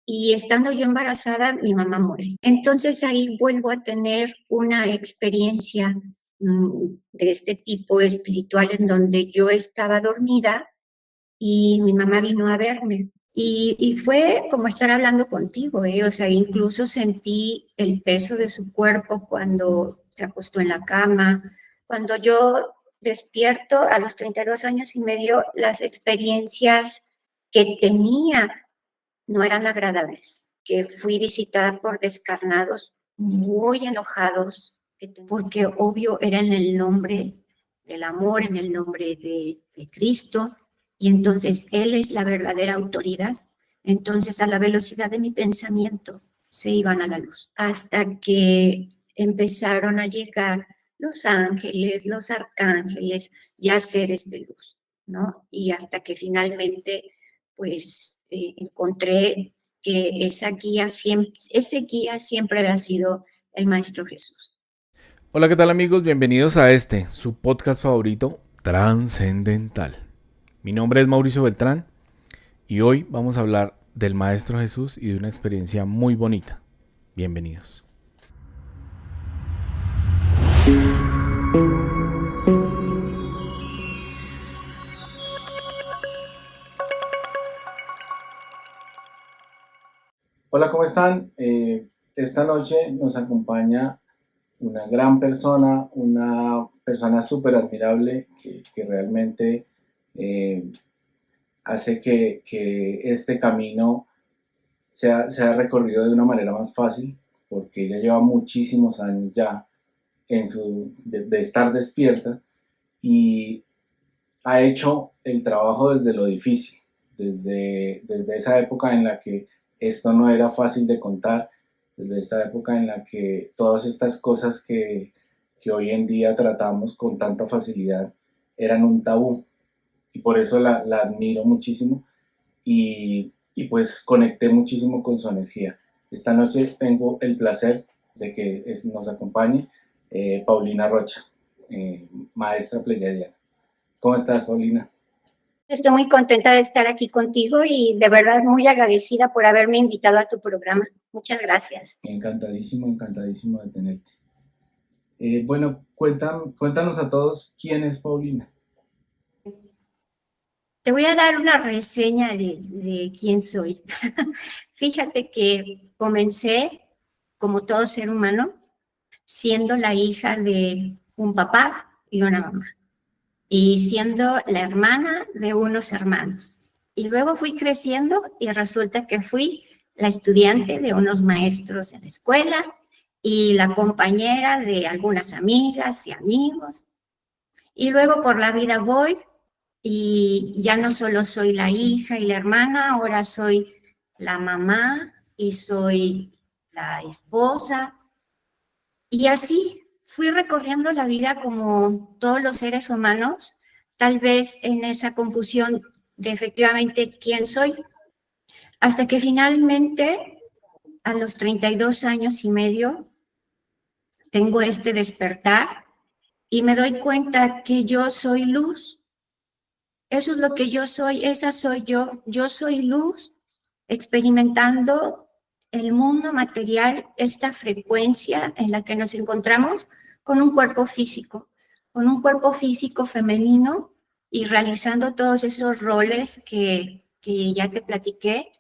y estando yo embarazada, mi mamá muere. Entonces ahí vuelvo a tener una experiencia de este tipo espiritual en donde yo estaba dormida y mi mamá vino a verme. Y fue como estar hablando contigo, ¿eh? O sea, incluso sentí el peso de su cuerpo cuando se acostó en la cama. Cuando yo despierto a los 32 años y medio, las experiencias que tenía no eran agradables, que fui visitada por descarnados muy enojados, porque obvio era en el nombre del amor, en el nombre de Cristo, y entonces Él es la verdadera autoridad. Entonces a la velocidad de mi pensamiento se iban a la luz, hasta que empezaron a llegar los ángeles, los arcángeles, ya seres de luz, ¿no? Y hasta que finalmente pues encontré que ese guía siempre había sido el Maestro Jesús. Hola, ¿qué tal amigos? Bienvenidos a su podcast favorito, Trascendental. Mi nombre es Mauricio Beltrán y hoy vamos a hablar del Maestro Jesús y de una experiencia muy bonita. Bienvenidos. Hola, ¿cómo están? Esta noche nos acompaña una gran persona, una persona súper admirable que realmente hace que este camino sea recorrido de una manera más fácil, porque ella lleva muchísimos años ya de estar despierta y ha hecho el trabajo desde lo difícil, desde esa época en la que esto no era fácil de contar, desde esta época en la que todas estas cosas que hoy en día tratamos con tanta facilidad eran un tabú. Y por eso la admiro muchísimo y pues conecté muchísimo con su energía. Esta noche tengo el placer de que nos acompañe Paulina Rocha, maestra pleyadiana. ¿Cómo estás, Paulina? Estoy muy contenta de estar aquí contigo y de verdad muy agradecida por haberme invitado a tu programa. Muchas gracias. Encantadísimo, encantadísimo de tenerte. Bueno, cuéntanos a todos quién es Paulina. Te voy a dar una reseña de quién soy. Fíjate que comencé, como todo ser humano, siendo la hija de un papá y una mamá, y siendo la hermana de unos hermanos. Y luego fui creciendo y resulta que fui la estudiante de unos maestros en la escuela y la compañera de algunas amigas y amigos. Y luego por la vida voy y ya no solo soy la hija y la hermana, ahora soy la mamá y soy la esposa. Y así fui recorriendo la vida como todos los seres humanos, tal vez en esa confusión de efectivamente quién soy, hasta que finalmente a los 32 años y medio tengo este despertar y me doy cuenta que yo soy luz. Eso es lo que yo soy, esa soy yo. Yo soy luz experimentando el mundo material, esta frecuencia en la que nos encontramos con un cuerpo físico femenino y realizando todos esos roles que ya te platiqué,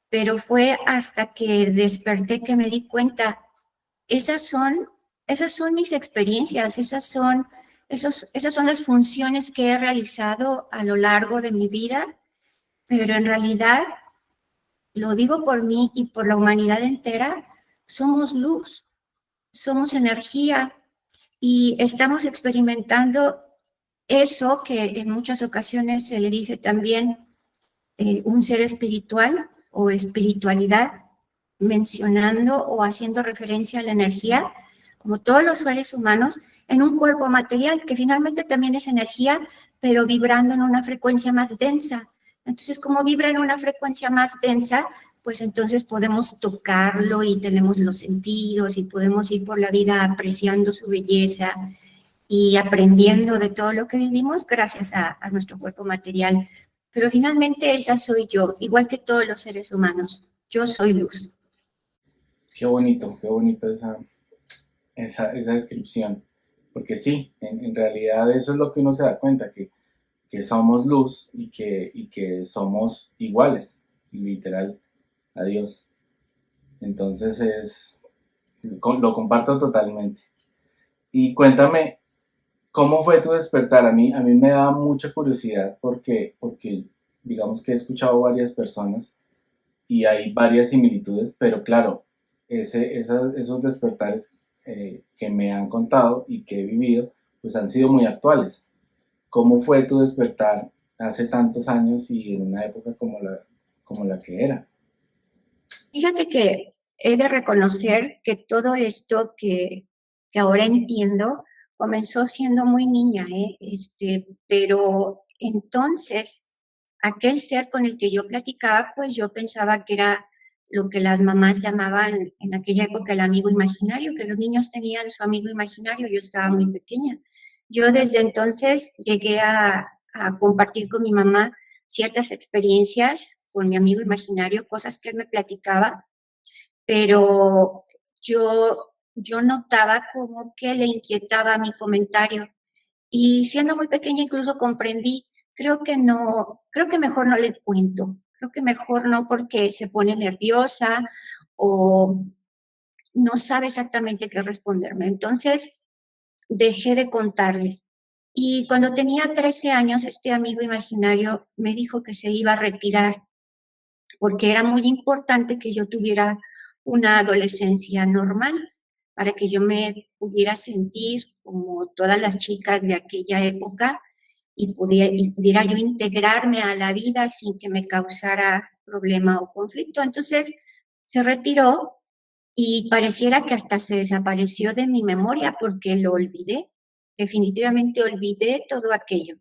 pero fue hasta que desperté que me di cuenta, esas son, esas son mis experiencias, esas son las funciones que he realizado a lo largo de mi vida, pero en realidad, lo digo por mí y por la humanidad entera, somos luz, somos energía y estamos experimentando eso que en muchas ocasiones se le dice también un ser espiritual o espiritualidad, mencionando o haciendo referencia a la energía, como todos los seres humanos, en un cuerpo material que finalmente también es energía, pero vibrando en una frecuencia más densa. Entonces, como vibra en una frecuencia más densa, pues entonces podemos tocarlo y tenemos los sentidos y podemos ir por la vida apreciando su belleza y aprendiendo de todo lo que vivimos gracias a nuestro cuerpo material. Pero finalmente esa soy yo, igual que todos los seres humanos. yo soy luz. Qué bonito esa descripción. Porque sí, en realidad eso es lo que uno se da cuenta, que somos luz y que somos iguales, literal, a Dios. Entonces lo comparto totalmente. Y cuéntame, ¿cómo fue tu despertar? A mí me da mucha curiosidad porque digamos que he escuchado varias personas y hay varias similitudes, pero claro, esos despertares que me han contado y que he vivido, pues han sido muy actuales. ¿Cómo fue tu despertar hace tantos años y en una época como la que era? Fíjate que he de reconocer que todo esto que ahora entiendo comenzó siendo muy niña, ¿eh? Pero entonces aquel ser con el que yo platicaba, pues yo pensaba que era lo que las mamás llamaban en aquella época el amigo imaginario, que los niños tenían su amigo imaginario, yo estaba muy pequeña. Yo desde entonces llegué a compartir con mi mamá ciertas experiencias con mi amigo imaginario, cosas que él me platicaba, pero yo notaba como que le inquietaba mi comentario. Y siendo muy pequeña incluso comprendí, creo que no, creo que mejor no le cuento, creo que mejor no porque se pone nerviosa o no sabe exactamente qué responderme. Entonces dejé de contarle. Y cuando tenía 13 años, este amigo imaginario me dijo que se iba a retirar porque era muy importante que yo tuviera una adolescencia normal para que yo me pudiera sentir como todas las chicas de aquella época y pudiera yo integrarme a la vida sin que me causara problema o conflicto. Entonces se retiró y pareciera que hasta se desapareció de mi memoria porque lo olvidé. Definitivamente olvidé todo aquello.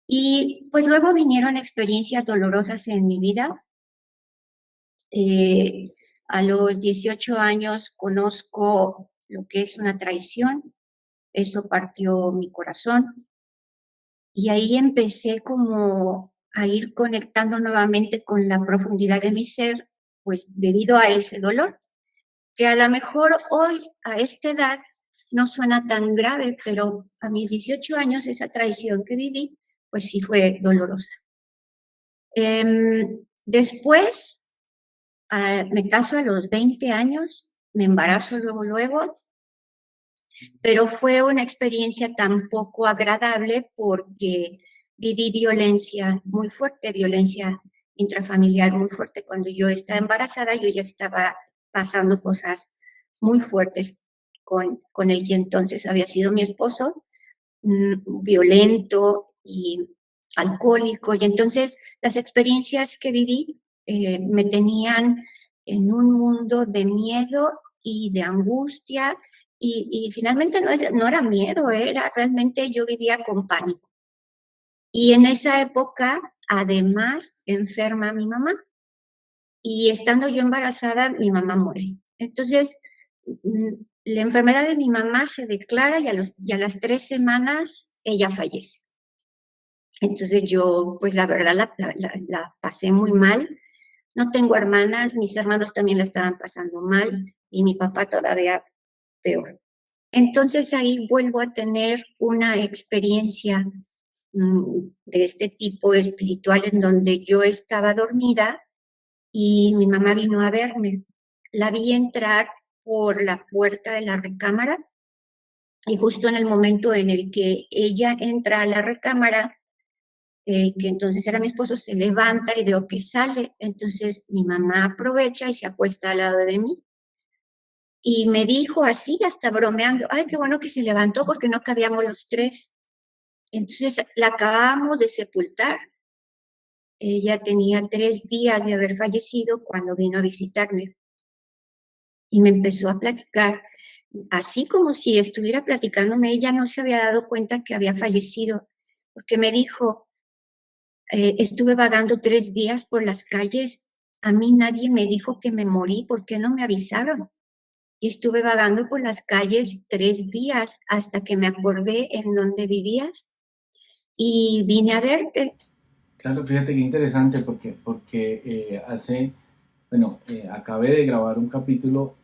Y pues luego vinieron experiencias dolorosas en mi vida. Eh, a los 18 años conozco lo que es una traición, eso partió mi corazón y ahí empecé como a ir conectando nuevamente con la profundidad de mi ser, pues debido a ese dolor, que a lo mejor hoy a esta edad no suena tan grave, pero a mis 18 años esa traición que viví, pues sí fue dolorosa. Después me caso a los 20 años, me embarazo luego, pero fue una experiencia tan poco agradable porque viví violencia muy fuerte, violencia intrafamiliar muy fuerte. Cuando yo estaba embarazada, yo ya estaba pasando cosas muy fuertes con el que entonces había sido mi esposo, violento y alcohólico. Y entonces las experiencias que viví me tenían en un mundo de miedo y de angustia. Y finalmente no era miedo, era realmente yo vivía con pánico. Y en esa época, además, enferma mi mamá. Y estando yo embarazada, mi mamá muere. Entonces, la enfermedad de mi mamá se declara y a las 3 semanas ella fallece. Entonces yo, pues la verdad, la pasé muy mal. No tengo hermanas, mis hermanos también la estaban pasando mal y mi papá todavía peor. Entonces ahí vuelvo a tener una experiencia de este tipo espiritual en donde yo estaba dormida y mi mamá vino a verme. La vi entrar por la puerta de la recámara y justo en el momento en el que ella entra a la recámara, que entonces era mi esposo, se levanta y veo que sale. Entonces mi mamá aprovecha y se acuesta al lado de mí. Y me dijo así, hasta bromeando, ay, qué bueno que se levantó porque no cabíamos los tres. Entonces la acabamos de sepultar. Ella tenía 3 días de haber fallecido cuando vino a visitarme y me empezó a platicar, así como si estuviera platicándome, ella no se había dado cuenta que había fallecido, porque me dijo, estuve vagando 3 días por las calles, a mí nadie me dijo que me morí, ¿por qué no me avisaron? Y estuve vagando por las calles 3 días hasta que me acordé en dónde vivías y vine a verte. Claro, fíjate qué interesante porque hace Bueno, acabé de grabar un capítulo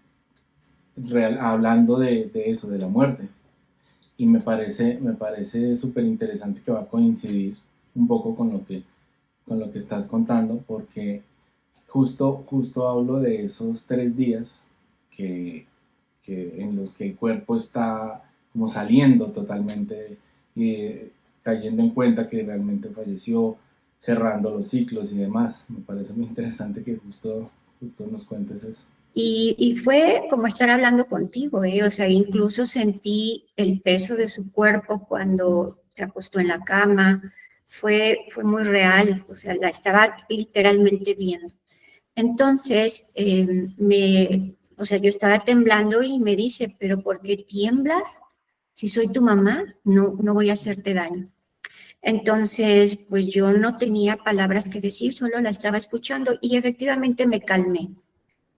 hablando de eso, de la muerte. Y me parece súper interesante que va a coincidir un poco con lo que estás contando, porque justo hablo de esos 3 días que, en los que el cuerpo está como saliendo totalmente y cayendo en cuenta que realmente falleció, cerrando los ciclos y demás. Me parece muy interesante que justo nos cuentes eso. Y fue como estar hablando contigo, ¿eh? O sea, incluso sentí el peso de su cuerpo cuando se acostó en la cama. Fue muy real, o sea, la estaba literalmente viendo. Entonces, o sea, yo estaba temblando y me dice, pero ¿por qué tiemblas? Si soy tu mamá, no voy a hacerte daño. Entonces, pues yo no tenía palabras que decir, solo la estaba escuchando y efectivamente me calmé.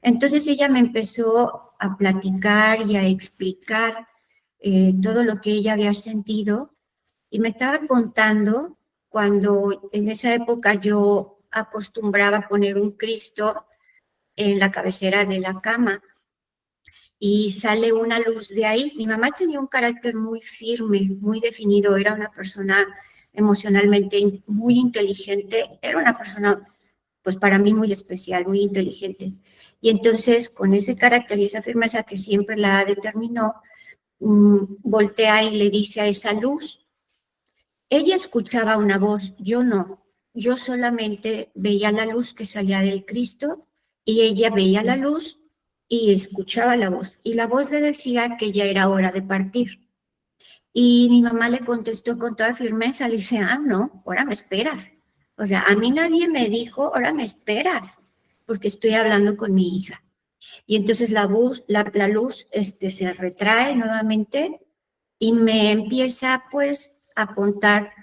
Entonces ella me empezó a platicar y a explicar todo lo que ella había sentido y me estaba contando cuando en esa época yo acostumbraba a poner un Cristo en la cabecera de la cama y sale una luz de ahí. Mi mamá tenía un carácter muy firme, muy definido, era una persona emocionalmente muy inteligente, era una persona, pues para mí muy especial, muy inteligente. Y entonces, con ese carácter y esa firmeza que siempre la determinó, voltea y le dice a esa luz. Ella escuchaba una voz, yo no. Yo solamente veía la luz que salía del Cristo y ella veía la luz y escuchaba la voz. Y la voz le decía que ya era hora de partir. Y mi mamá le contestó con toda firmeza, le dice, no, ahora me esperas. O sea, a mí nadie me dijo, ahora me esperas, porque estoy hablando con mi hija. Y entonces la luz se retrae nuevamente y me empieza pues a contar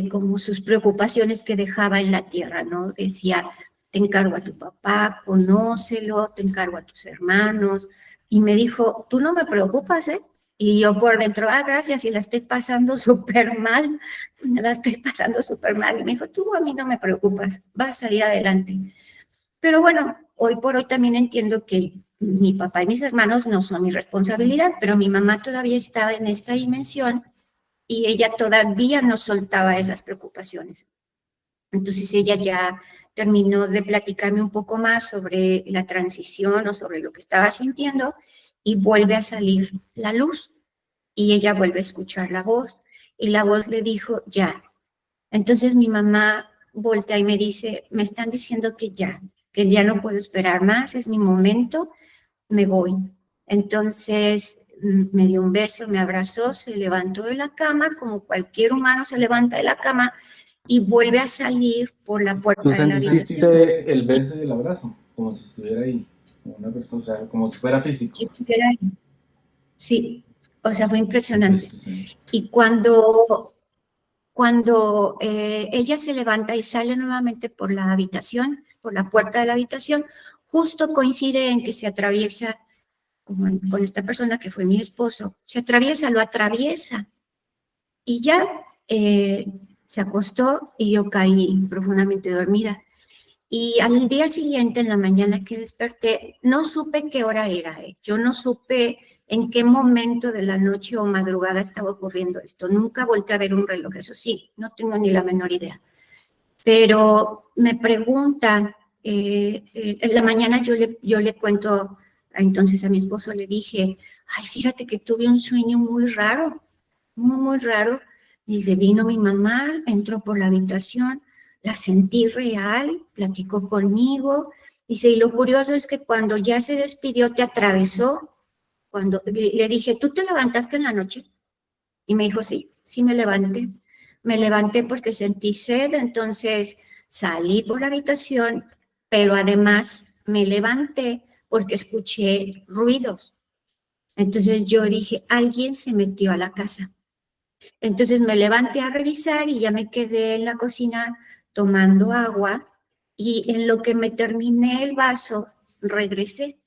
como sus preocupaciones que dejaba en la tierra, ¿no? Decía, te encargo a tu papá, conócelo, te encargo a tus hermanos. Y me dijo, tú no me preocupas, ¿eh? Y yo por dentro, gracias, y la estoy pasando súper mal, la estoy pasando súper mal. Y me dijo, tú a mí no me preocupas, vas a salir adelante. Pero bueno, hoy por hoy también entiendo que mi papá y mis hermanos no son mi responsabilidad, pero mi mamá todavía estaba en esta dimensión y ella todavía no soltaba esas preocupaciones. Entonces ella ya terminó de platicarme un poco más sobre la transición o sobre lo que estaba sintiendo y vuelve a salir la luz y ella vuelve a escuchar la voz y la voz le dijo, ya. Entonces mi mamá voltea y me dice, me están diciendo que ya no puedo esperar más, es mi momento, me voy. Entonces me dio un beso, me abrazó, se levantó de la cama, como cualquier humano se levanta de la cama, y vuelve a salir por la ¿Tú puerta de la habitación. sentiste el beso y el abrazo? Como si estuviera ahí, como una persona, o sea, como si fuera físico. Si estuviera ahí. Sí, o sea, fue impresionante. Impresionante. Y cuando ella se levanta y sale nuevamente por la habitación, por la puerta de la habitación, justo coincide en que se atraviesa con esta persona que fue mi esposo, se atraviesa, lo atraviesa y ya se acostó y yo caí profundamente dormida. Y al día siguiente, en la mañana que desperté, no supe qué hora era. Yo no supe en qué momento de la noche o madrugada estaba ocurriendo esto. Nunca volteé a ver un reloj, eso sí, no tengo ni la menor idea. Pero me pregunta, en la mañana yo le cuento entonces a mi esposo, le dije, ay, fíjate que tuve un sueño muy raro, muy raro. Dice, vino mi mamá, entró por la habitación, la sentí real, platicó conmigo. Dice, y lo curioso es que cuando ya se despidió, te atravesó. Cuando le dije, ¿tú te levantaste en la noche? Y me dijo, sí, sí me levanté. Me levanté porque sentí sed, entonces salí por la habitación, pero además me levanté porque escuché ruidos. Entonces yo dije, alguien se metió a la casa. Entonces me levanté a revisar y ya me quedé en la cocina tomando agua y en lo que me terminé el vaso, regresé.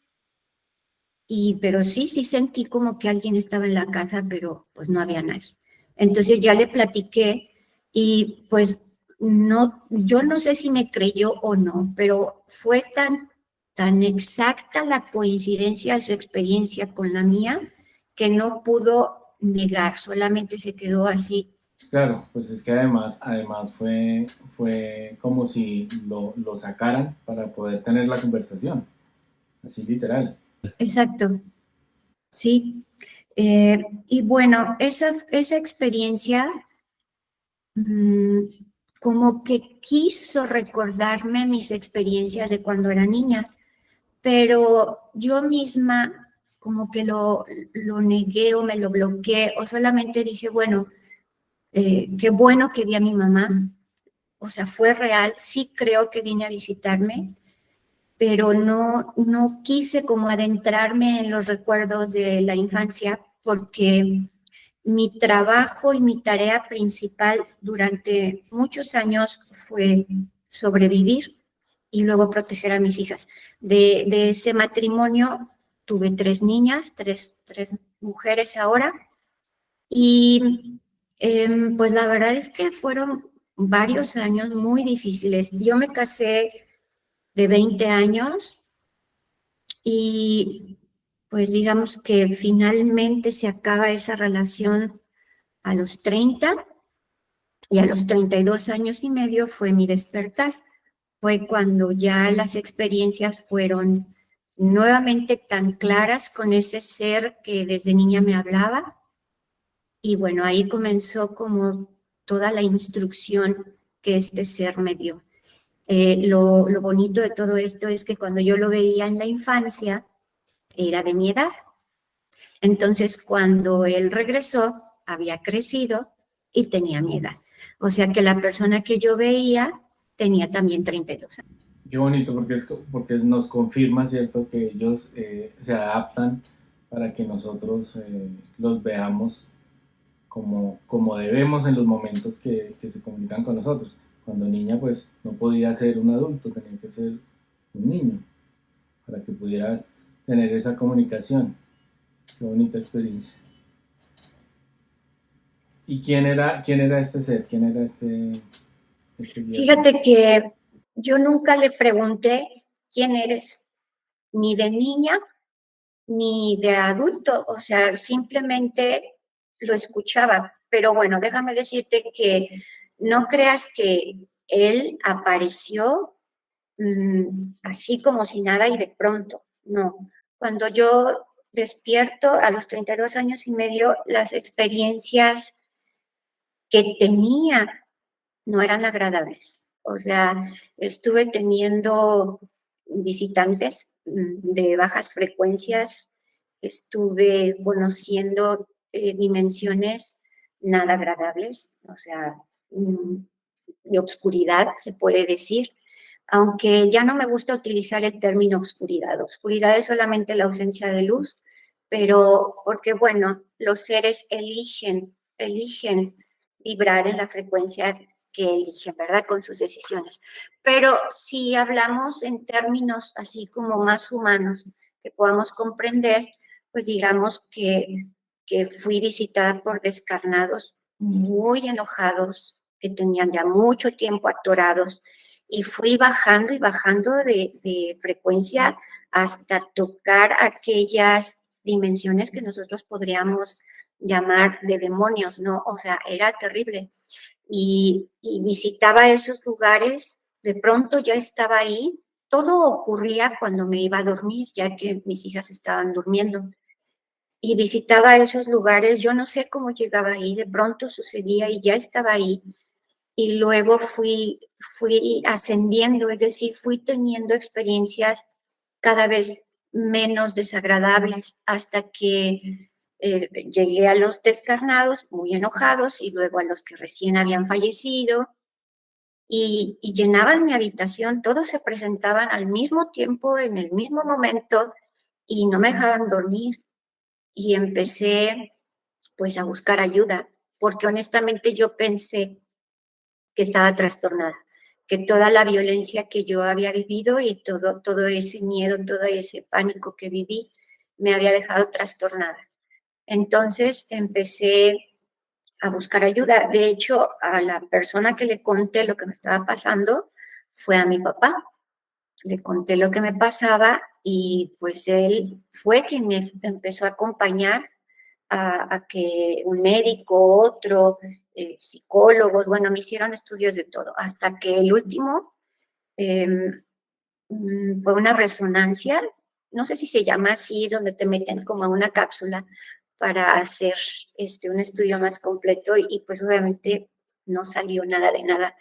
Pero sí sentí como que alguien estaba en la casa, pero pues no había nadie. Entonces ya le platiqué y pues no, yo no sé si me creyó o no, pero fue tan tan exacta la coincidencia de su experiencia con la mía que no pudo negar, solamente se quedó así. Claro, pues es que además fue como si lo sacaran para poder tener la conversación, así literal. Exacto, sí. Y bueno, esa experiencia como que quiso recordarme mis experiencias de cuando era niña, pero yo misma como que lo negué o me lo bloqueé o solamente dije, bueno, qué bueno que vi a mi mamá, o sea, fue real, sí creo que vine a visitarme, pero no quise como adentrarme en los recuerdos de la infancia porque mi trabajo y mi tarea principal durante muchos años fue sobrevivir y luego proteger a mis hijas. De ese matrimonio tuve 3 niñas, tres mujeres ahora, y pues la verdad es que fueron varios años muy difíciles. Yo me casé de 20 años y pues digamos que finalmente se acaba esa relación a los 30 y a los 32 años y medio fue mi despertar. Fue cuando ya las experiencias fueron nuevamente tan claras con ese ser que desde niña me hablaba. Y bueno, ahí comenzó como toda la instrucción que este ser me dio. Lo bonito de todo esto es que cuando yo lo veía en la infancia, era de mi edad. Entonces, cuando él regresó, había crecido y tenía mi edad. O sea que la persona que yo veía tenía también 32 años. Qué bonito, porque nos confirma, ¿cierto?, que ellos se adaptan para que nosotros los veamos como debemos en los momentos que se comunican con nosotros. Cuando niña, pues no podía ser un adulto, tenía que ser un niño para que pudiera tener esa comunicación. Qué bonita experiencia. ¿Y quién era este ser? ¿Quién era este guía? Fíjate que yo nunca le pregunté quién eres, ni de niña ni de adulto, o sea, simplemente lo escuchaba. Pero bueno, déjame decirte que no creas que él apareció así como si nada y de pronto, no. Cuando yo despierto a los 32 años y medio, las experiencias que tenía no eran agradables. O sea, estuve teniendo visitantes de bajas frecuencias, estuve conociendo dimensiones nada agradables, o sea, de obscuridad, se puede decir, aunque ya no me gusta utilizar el término oscuridad. Oscuridad es solamente la ausencia de luz, pero porque, bueno, los seres eligen vibrar en la frecuencia que eligen, ¿verdad? Con sus decisiones. Pero si hablamos en términos así como más humanos, que podamos comprender, pues digamos que fui visitada por descarnados muy enojados, que tenían ya mucho tiempo atorados, y fui bajando y bajando de frecuencia hasta tocar aquellas dimensiones que nosotros podríamos llamar de demonios, ¿no? O sea, era terrible. Y visitaba esos lugares, de pronto ya estaba ahí, todo ocurría cuando me iba a dormir, ya que mis hijas estaban durmiendo. Y visitaba esos lugares, yo no sé cómo llegaba ahí, de pronto sucedía y ya estaba ahí. Y luego fui ascendiendo, es decir, fui teniendo experiencias cada vez menos desagradables hasta que llegué a los descarnados muy enojados y luego a los que recién habían fallecido y llenaban mi habitación, todos se presentaban al mismo tiempo, en el mismo momento y no me dejaban dormir y empecé pues a buscar ayuda porque honestamente yo pensé que estaba trastornada, que toda la violencia que yo había vivido y todo ese miedo, todo ese pánico que viví me había dejado trastornada. Entonces empecé a buscar ayuda. De hecho, a la persona que le conté lo que me estaba pasando fue a mi papá. le conté lo que me pasaba y pues él fue quien me empezó a acompañar a que un médico, otro, psicólogos, bueno, me hicieron estudios de todo, hasta que el último fue una resonancia, no sé si se llama así, es donde te meten como a una cápsula para hacer un estudio más completo y pues obviamente no salió nada de nada.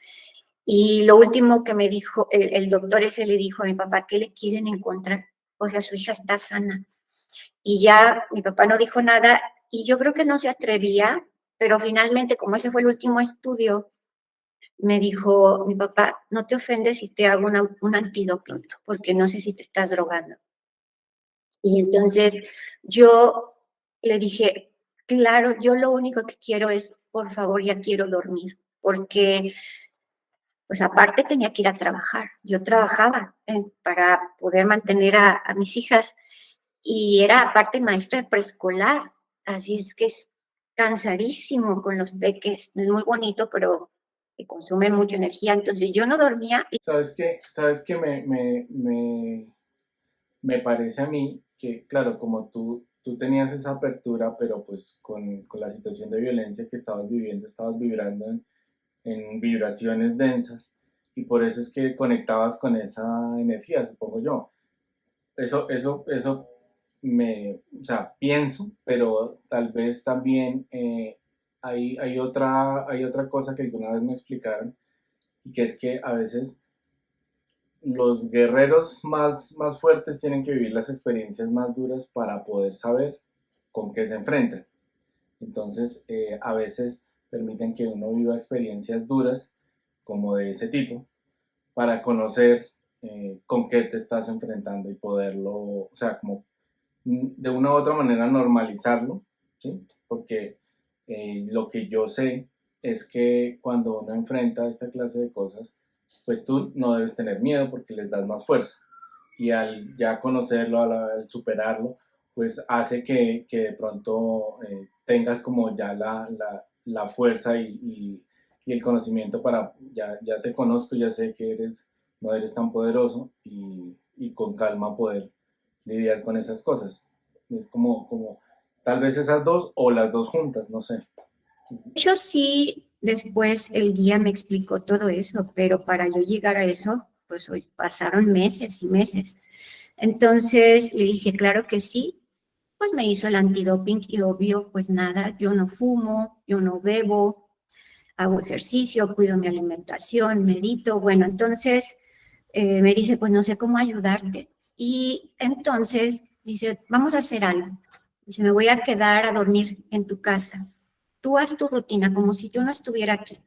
Y lo último que me dijo, el doctor ese le dijo a mi papá, ¿qué le quieren encontrar? O sea, su hija está sana. Y ya mi papá no dijo nada y yo creo que no se atrevía, pero finalmente, como ese fue el último estudio, me dijo mi papá, no te ofendes si te hago un antidoping, porque no sé si te estás drogando. Y entonces yo le dije, claro, yo lo único que quiero es, por favor, ya quiero dormir, porque pues aparte tenía que ir a trabajar. Yo trabajaba para poder mantener a mis hijas y era aparte maestra de preescolar, así es que es cansadísimo con los peques, es muy bonito, pero que consumen mucha energía, entonces yo no dormía. ¿Sabes qué? ¿Sabes qué me parece a mí que, claro, como tú tenías esa apertura, pero pues con la situación de violencia que estabas viviendo, estabas vibrando en vibraciones densas y por eso es que conectabas con esa energía, supongo yo. Eso o sea, pienso, pero tal vez también hay otra cosa que alguna vez me explicaron y que es que a veces los guerreros más fuertes tienen que vivir las experiencias más duras para poder saber con qué se enfrentan. Entonces, a veces permiten que uno viva experiencias duras como de ese tipo para conocer con qué te estás enfrentando y poderlo, o sea, como de una u otra manera normalizarlo, ¿sí? Porque lo que yo sé es que cuando uno enfrenta esta clase de cosas, pues tú no debes tener miedo porque les das más fuerza. Y al ya conocerlo, al superarlo, pues hace que de pronto tengas como ya la fuerza y el conocimiento para, ya te conozco, ya sé que no eres tan poderoso y con calma poder lidiar con esas cosas. Es como tal vez esas dos o las dos juntas, no sé. De hecho, sí, después el guía me explicó todo eso, pero para yo llegar a eso, pues hoy pasaron meses y meses. Entonces le dije, claro que sí, pues me hizo el antidoping y obvio, pues nada, yo no fumo, yo no bebo, hago ejercicio, cuido mi alimentación, medito. Bueno, entonces me dice, pues no sé cómo ayudarte. Y entonces dice, vamos a hacer algo. Dice, me voy a quedar a dormir en tu casa. Tú haz tu rutina como si yo no estuviera aquí.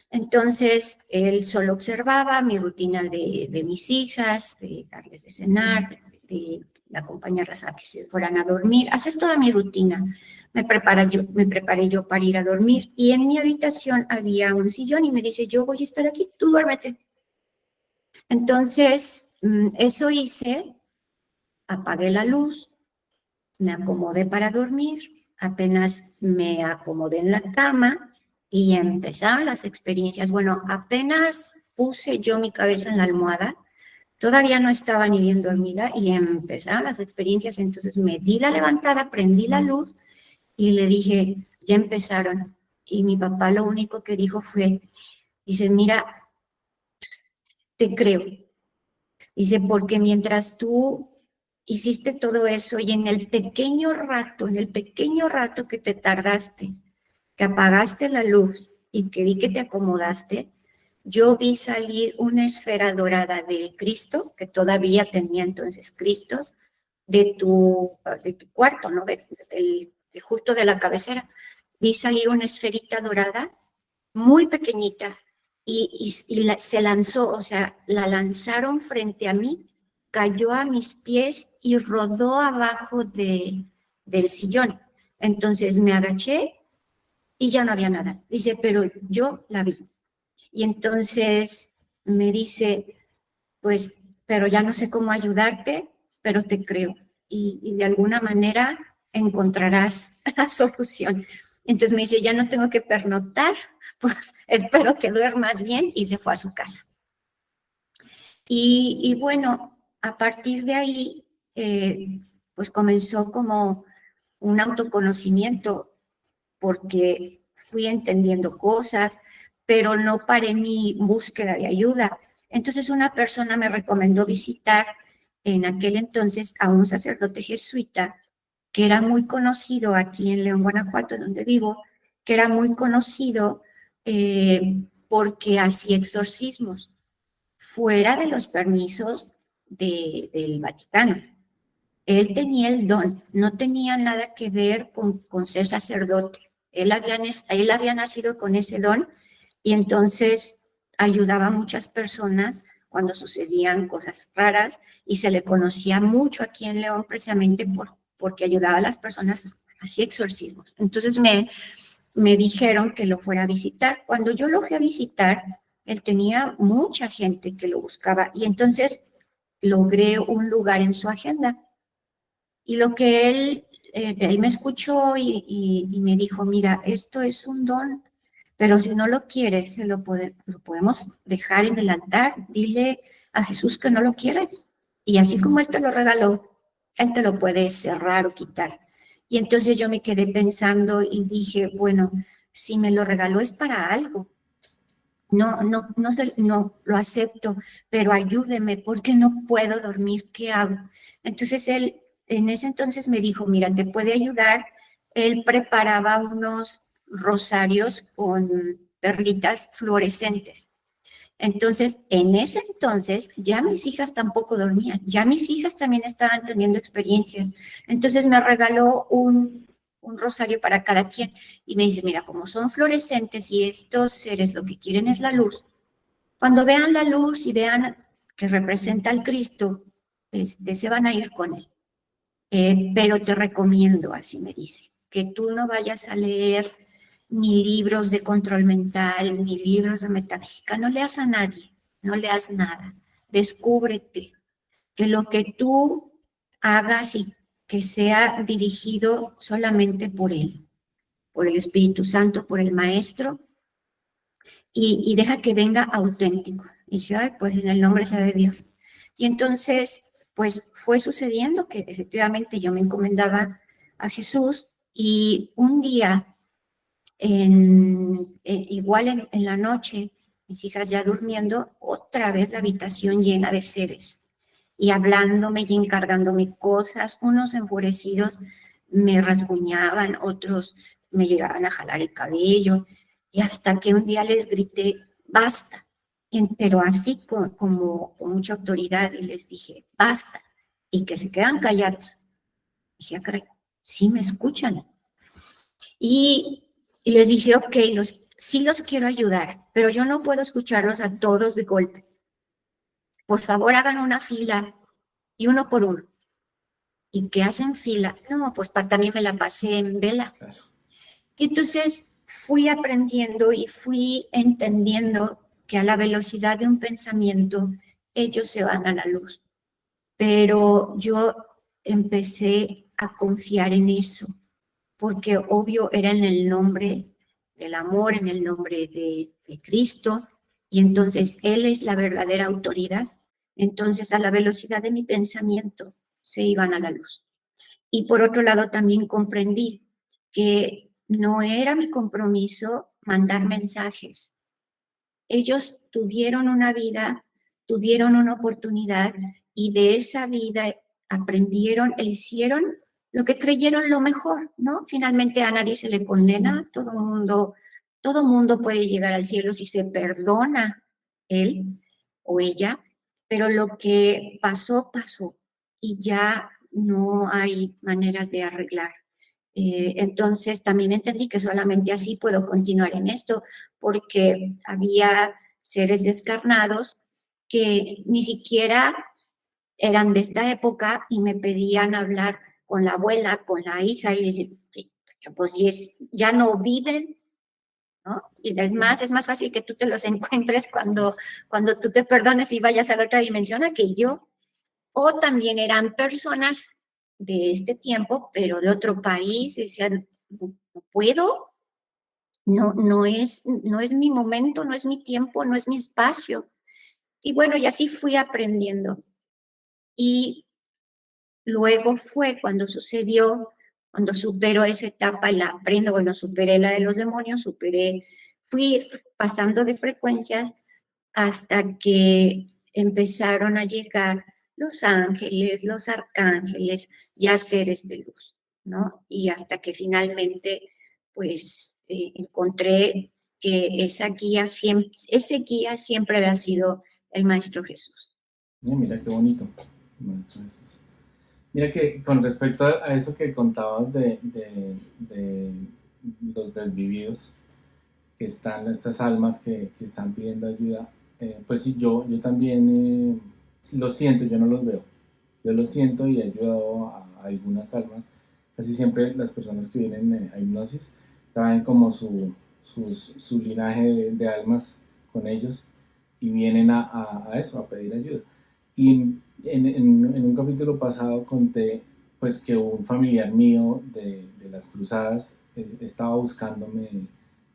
Entonces, él solo observaba mi rutina de mis hijas, de darles de cenar, de acompañarlas a que se fueran a dormir, hacer toda mi rutina. Me preparé yo para ir a dormir y en mi habitación había un sillón y me dice, yo voy a estar aquí, tú duérmete. Entonces, eso hice, apagué la luz, me acomodé para dormir, apenas me acomodé en la cama y empezaron las experiencias. Bueno, apenas puse yo mi cabeza en la almohada, todavía no estaba ni bien dormida y empezaron las experiencias. Entonces me di la levantada, prendí la luz y le dije, ya empezaron. Y mi papá lo único que dijo fue, dice, mira, te creo. Dice, porque mientras tú hiciste todo eso y en el pequeño rato que te tardaste, que apagaste la luz y que vi que te acomodaste, yo vi salir una esfera dorada del Cristo, que todavía tenía entonces Cristos, de tu cuarto, ¿no? De justo de la cabecera. Vi salir una esferita dorada muy pequeñita se lanzó, o sea, la lanzaron frente a mí, cayó a mis pies y rodó abajo del sillón. Entonces me agaché y ya no había nada. Dice, pero yo la vi. Y entonces me dice, pues, pero ya no sé cómo ayudarte, pero te creo. Y de alguna manera encontrarás la solución. Entonces me dice, ya no tengo que pernoctar, pues espero que duermas bien y se fue a su casa. Y bueno, a partir de ahí, pues comenzó como un autoconocimiento, porque fui entendiendo cosas, pero no paré mi búsqueda de ayuda. Entonces una persona me recomendó visitar en aquel entonces a un sacerdote jesuita que era muy conocido aquí en León, Guanajuato, donde vivo, que era muy conocido porque hacía exorcismos fuera de los permisos del Vaticano. Él tenía el don, no tenía nada que ver con ser sacerdote. Él había nacido con ese don y entonces ayudaba a muchas personas cuando sucedían cosas raras y se le conocía mucho aquí en León precisamente porque ayudaba a las personas, hacía exorcismos. Entonces me dijeron que lo fuera a visitar. Cuando yo lo fui a visitar, él tenía mucha gente que lo buscaba y entonces logré un lugar en su agenda. Y lo que él me escuchó y me dijo, mira, esto es un don, pero si no lo quieres, lo podemos dejar en el altar. Dile a Jesús que no lo quieres. Y así como Él te lo regaló, Él te lo puede cerrar o quitar. Y entonces yo me quedé pensando y dije, bueno, si me lo regaló es para algo. No, lo acepto, pero ayúdeme porque no puedo dormir, ¿qué hago? Entonces él en ese entonces me dijo, mira, te puede ayudar. Él preparaba unos rosarios con perlitas fluorescentes. Entonces, en ese entonces, ya mis hijas tampoco dormían, ya mis hijas también estaban teniendo experiencias. Entonces me regaló un rosario para cada quien y me dice, mira, como son fluorescentes y estos seres lo que quieren es la luz, cuando vean la luz y vean que representa al Cristo, se van a ir con él. Pero te recomiendo, así me dice, que tú no vayas a leer ni libros de control mental, ni libros de metafísica, no leas a nadie, no leas nada, descúbrete, que lo que tú hagas y que sea dirigido solamente por él, por el Espíritu Santo, por el Maestro, y deja que venga auténtico. Y dije, ay, pues en el nombre sea de Dios. Y entonces, pues fue sucediendo que efectivamente yo me encomendaba a Jesús y un día, igual en la noche, mis hijas ya durmiendo, otra vez la habitación llena de seres y hablándome y encargándome cosas, unos enfurecidos me rasguñaban, otros me llegaban a jalar el cabello, y hasta que un día les grité, basta, pero así con mucha autoridad, y les dije, basta, y que se quedan callados. Dije, ah, caray, sí me escuchan. Y les dije, ok, sí los quiero ayudar, pero yo no puedo escucharlos a todos de golpe. Por favor, hagan una fila y uno por uno. ¿Y qué hacen fila? No, pues también me la pasé en vela. Claro. Y entonces fui aprendiendo y fui entendiendo que a la velocidad de un pensamiento ellos se van a la luz. Pero yo empecé a confiar en eso, porque obvio era en el nombre del amor, en el nombre de Cristo, y entonces Él es la verdadera autoridad. Entonces a la velocidad de mi pensamiento se iban a la luz. Y por otro lado, también comprendí que no era mi compromiso mandar mensajes. Ellos tuvieron una vida, tuvieron una oportunidad y de esa vida aprendieron e hicieron lo que creyeron lo mejor, ¿no? Finalmente a nadie se le condena, todo mundo puede llegar al cielo si se perdona él o ella, pero lo que pasó, pasó y ya no hay manera de arreglar. Entonces también entendí que solamente así puedo continuar en esto, porque había seres descarnados que ni siquiera eran de esta época y me pedían hablar con la abuela, con la hija, y dije, pues ya no viven, ¿no? Y es más fácil que tú te los encuentres cuando tú te perdones y vayas a la otra dimensión a que yo. O también eran personas de este tiempo, pero de otro país, y decían, no puedo, no es mi momento, no es mi tiempo, no es mi espacio. Y bueno, y así fui aprendiendo. Y luego fue cuando sucedió, cuando supero esa etapa y la aprendo, bueno, superé la de los demonios, fui pasando de frecuencias hasta que empezaron a llegar los ángeles, los arcángeles, ya seres de luz, ¿no? Y hasta que finalmente, pues, encontré que ese guía siempre había sido el Maestro Jesús. Mira qué bonito, Maestro Jesús. Mira que con respecto a eso que contabas de los desvividos, que están estas almas que están pidiendo ayuda, pues sí, yo también lo siento, yo no los veo. Yo lo siento y he ayudado a algunas almas. Casi siempre las personas que vienen a hipnosis traen como su linaje de almas con ellos y vienen a eso, a pedir ayuda. Y en un capítulo pasado conté pues que un familiar mío de las cruzadas estaba buscándome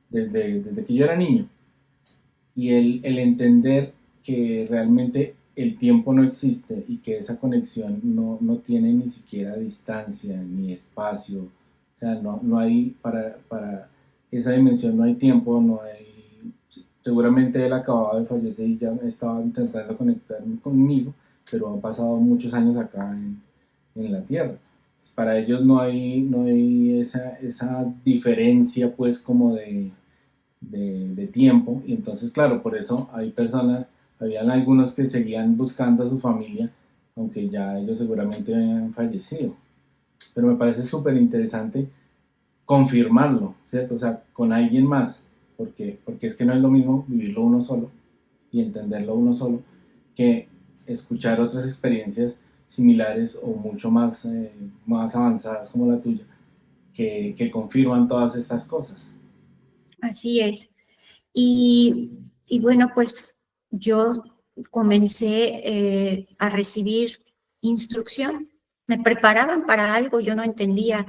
desde que yo era niño. Y el entender que realmente el tiempo no existe y que esa conexión no tiene ni siquiera distancia ni espacio. O sea, no hay, para esa dimensión no hay tiempo, no hay... Seguramente él acababa de fallecer y ya estaba intentando conectarme conmigo, pero han pasado muchos años acá en la Tierra. Para ellos no hay esa diferencia pues como de tiempo, y entonces claro, por eso habían algunos que seguían buscando a su familia, aunque ya ellos seguramente habían fallecido. Pero me parece súper interesante confirmarlo, ¿cierto? O sea, con alguien más, porque es que no es lo mismo vivirlo uno solo y entenderlo uno solo, que escuchar otras experiencias similares o mucho más avanzadas como la tuya, que confirman todas estas cosas. Así es. Y bueno, pues yo comencé a recibir instrucción. Me preparaban para algo, yo no entendía.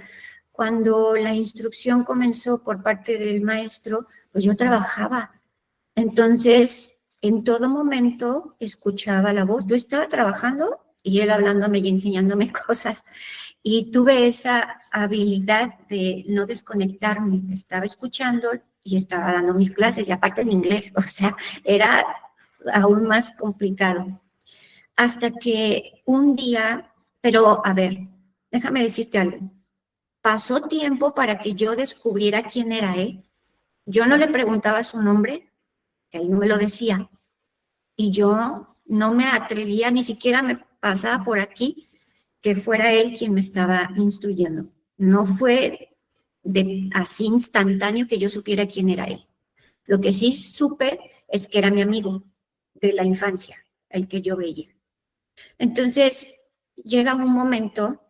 Cuando la instrucción comenzó por parte del maestro, pues yo trabajaba. Entonces, en todo momento escuchaba la voz. Yo estaba trabajando y él hablándome y enseñándome cosas. Y tuve esa habilidad de no desconectarme. Estaba escuchando y estaba dando mis clases, y aparte en inglés, o sea, era aún más complicado. Hasta que un día, pero a ver, déjame decirte algo. Pasó tiempo para que yo descubriera quién era él. Yo no le preguntaba su nombre, él no me lo decía. Y yo no me atrevía, ni siquiera me pasaba por aquí que fuera él quien me estaba instruyendo. No fue así instantáneo que yo supiera quién era él. Lo que sí supe es que era mi amigo de la infancia, el que yo veía. Entonces, llega un momento,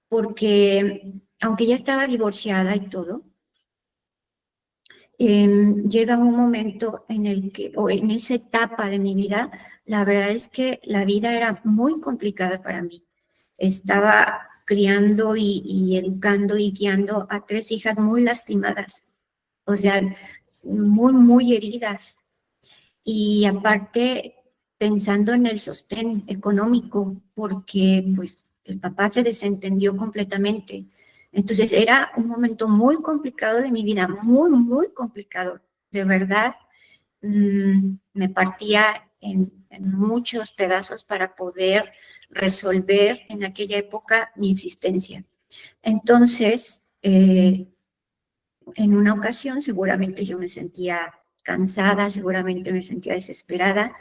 porque aunque ya estaba divorciada y todo, llega un momento en el que, o en esa etapa de mi vida, la verdad es que la vida era muy complicada para mí. Estaba criando y educando y guiando a 3 hijas muy lastimadas, o sea, muy, muy heridas. Y aparte, pensando en el sostén económico, porque pues el papá se desentendió completamente. Entonces era un momento muy complicado de mi vida, muy, muy complicado. De verdad, me partía en muchos pedazos para poder resolver en aquella época mi existencia. Entonces, en una ocasión seguramente yo me sentía cansada, seguramente me sentía desesperada.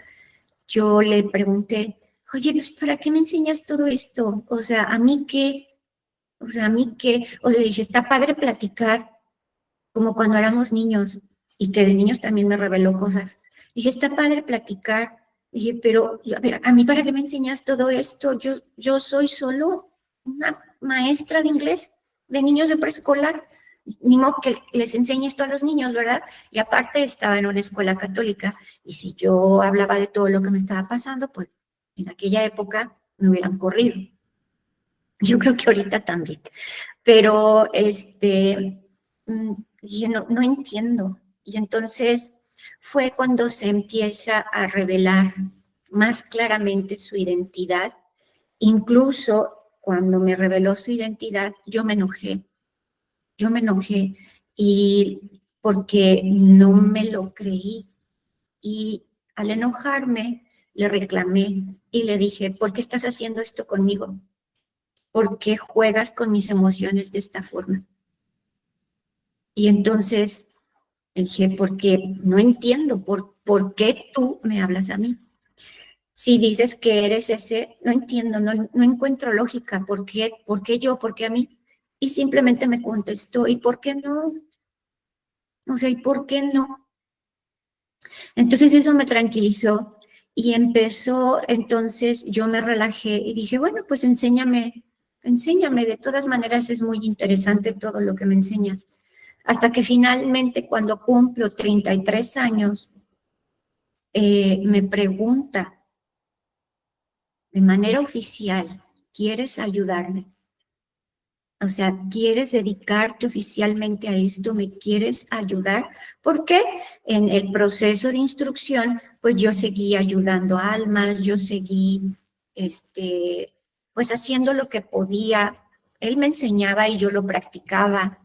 Yo le pregunté, oye, pues, ¿para qué me enseñas todo esto? O sea, ¿a mí qué? O sea, ¿a mí qué? O le dije, está padre platicar como cuando éramos niños y que de niños también me reveló cosas. Dije, está padre platicar. Dije, pero a ver, ¿a mí para qué me enseñas todo esto? Yo soy solo una maestra de inglés de niños de preescolar. Ni modo que les enseñe esto a los niños, ¿verdad? Y aparte estaba en una escuela católica y si yo hablaba de todo lo que me estaba pasando, pues en aquella época me hubieran corrido. Yo creo que ahorita también. Pero dije, no entiendo. Y entonces fue cuando se empieza a revelar más claramente su identidad. Incluso cuando me reveló su identidad, yo me enojé y porque no me lo creí. Y al enojarme, le reclamé y le dije, ¿por qué estás haciendo esto conmigo? ¿Por qué juegas con mis emociones de esta forma? Y entonces dije, porque no entiendo por qué tú me hablas a mí. Si dices que eres ese, no entiendo, no encuentro lógica. ¿Por qué yo? ¿Por qué a mí? Y simplemente me contestó, ¿y por qué no? O sea, ¿y por qué no? Entonces eso me tranquilizó y empezó, entonces yo me relajé y dije, bueno, pues enséñame, de todas maneras es muy interesante todo lo que me enseñas. Hasta que finalmente cuando cumplo 33 años, me pregunta de manera oficial, ¿quieres ayudarme? O sea, ¿quieres dedicarte oficialmente a esto? ¿Me quieres ayudar? Porque en el proceso de instrucción, pues yo seguí ayudando a almas, yo seguí, pues haciendo lo que podía. Él me enseñaba y yo lo practicaba.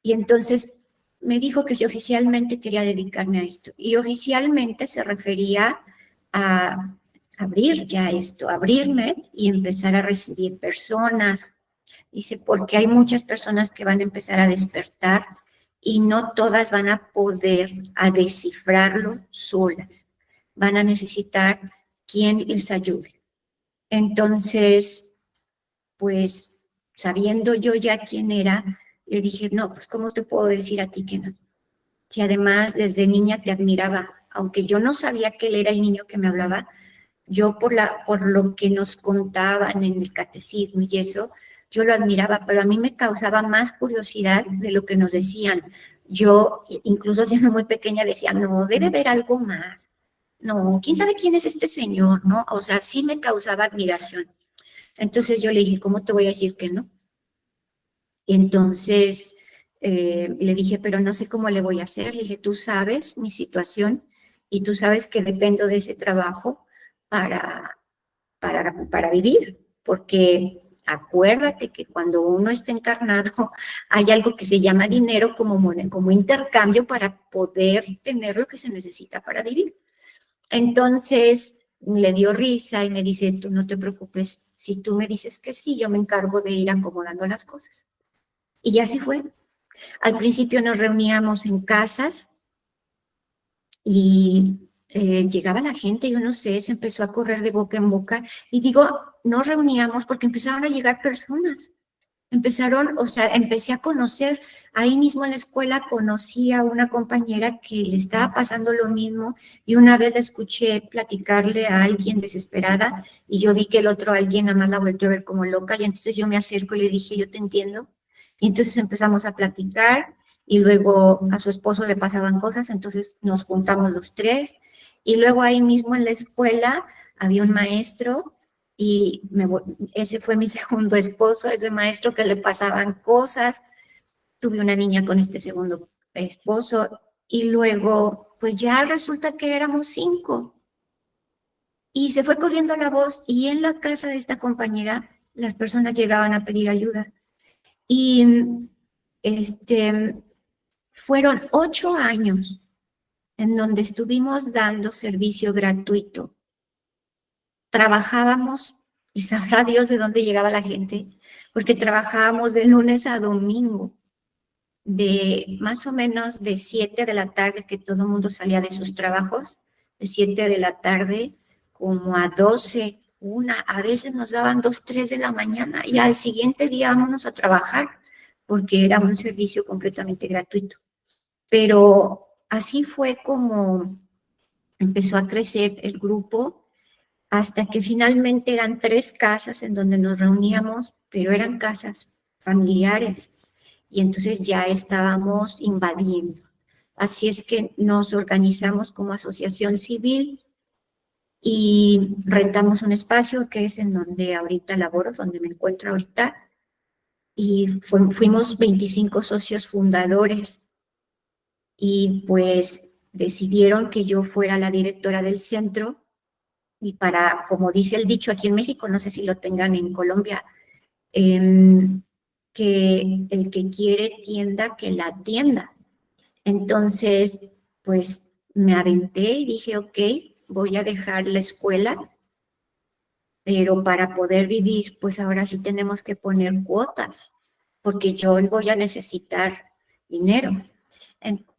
Y entonces me dijo que si oficialmente quería dedicarme a esto. Y oficialmente se refería a abrir ya esto, abrirme y empezar a recibir personas. Dice, porque hay muchas personas que van a empezar a despertar y no todas van a poder a descifrarlo solas. Van a necesitar quien les ayude. Entonces, pues, sabiendo yo ya quién era, le dije, no, pues, ¿cómo te puedo decir a ti que no? Si además desde niña te admiraba, aunque yo no sabía que él era el niño que me hablaba, yo por lo que nos contaban en el catecismo y eso, yo lo admiraba, pero a mí me causaba más curiosidad de lo que nos decían. Yo, incluso siendo muy pequeña, decía, no, debe haber algo más. No, quién sabe quién es este señor, ¿no? O sea, sí me causaba admiración. Entonces yo le dije, ¿cómo te voy a decir que no? Y entonces le dije, pero no sé cómo le voy a hacer. Le dije, tú sabes mi situación y tú sabes que dependo de ese trabajo para, para vivir, porque acuérdate que cuando uno está encarnado hay algo que se llama dinero como intercambio para poder tener lo que se necesita para vivir. Entonces le dio risa y me dice, tú no te preocupes, si tú me dices que sí, yo me encargo de ir acomodando las cosas. Y así fue. Al principio nos reuníamos en casas y llegaba la gente, yo no sé, se empezó a correr de boca en boca. Y digo, nos reuníamos porque empezaron a llegar personas. Empezaron, o sea, empecé a conocer, ahí mismo en la escuela conocí a una compañera que le estaba pasando lo mismo y una vez la escuché platicarle a alguien desesperada y yo vi que el otro alguien nada más la volvió a ver como loca y entonces yo me acerco y le dije, yo te entiendo. Y entonces empezamos a platicar y luego a su esposo le pasaban cosas, entonces nos juntamos los tres y luego ahí mismo en la escuela había un maestro y ese fue mi segundo esposo, ese maestro que le pasaban cosas. Tuve una niña con este segundo esposo y luego, pues ya resulta que éramos 5. Y se fue corriendo la voz y en la casa de esta compañera las personas llegaban a pedir ayuda. Y este, fueron 8 años en donde estuvimos dando servicio gratuito. Trabajábamos, y sabrá Dios de dónde llegaba la gente, porque trabajábamos de lunes a domingo, de más o menos de 7 de la tarde, que todo el mundo salía de sus trabajos, de 7 de la tarde como a 12, 1, a veces nos daban 2, 3 de la mañana y al siguiente día vámonos a trabajar, porque era un servicio completamente gratuito. Pero así fue como empezó a crecer el grupo hasta que finalmente eran 3 casas en donde nos reuníamos, pero eran casas familiares y entonces ya estábamos invadiendo. Así es que nos organizamos como asociación civil y rentamos un espacio que es en donde ahorita laboro, donde me encuentro ahorita, y fuimos 25 socios fundadores y pues decidieron que yo fuera la directora del centro y para, como dice el dicho aquí en México, no sé si lo tengan en Colombia, que el que quiere tienda, que la atienda. Entonces, pues me aventé y dije, ok, voy a dejar la escuela, pero para poder vivir, pues ahora sí tenemos que poner cuotas, porque yo voy a necesitar dinero,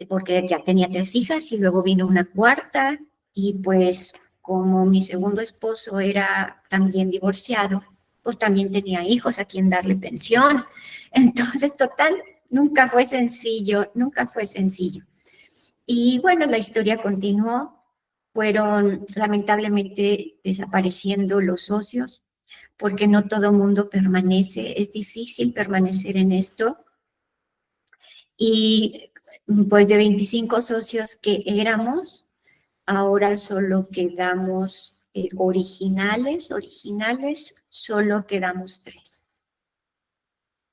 porque ya tenía 3 hijas y luego vino una cuarta y pues como mi segundo esposo era también divorciado, pues también tenía hijos a quien darle pensión. Entonces, total, nunca fue sencillo, nunca fue sencillo. Y bueno, la historia continuó, fueron lamentablemente desapareciendo los socios, porque no todo mundo permanece, es difícil permanecer en esto. Y pues de 25 socios que éramos, ahora solo quedamos originales, solo quedamos 3.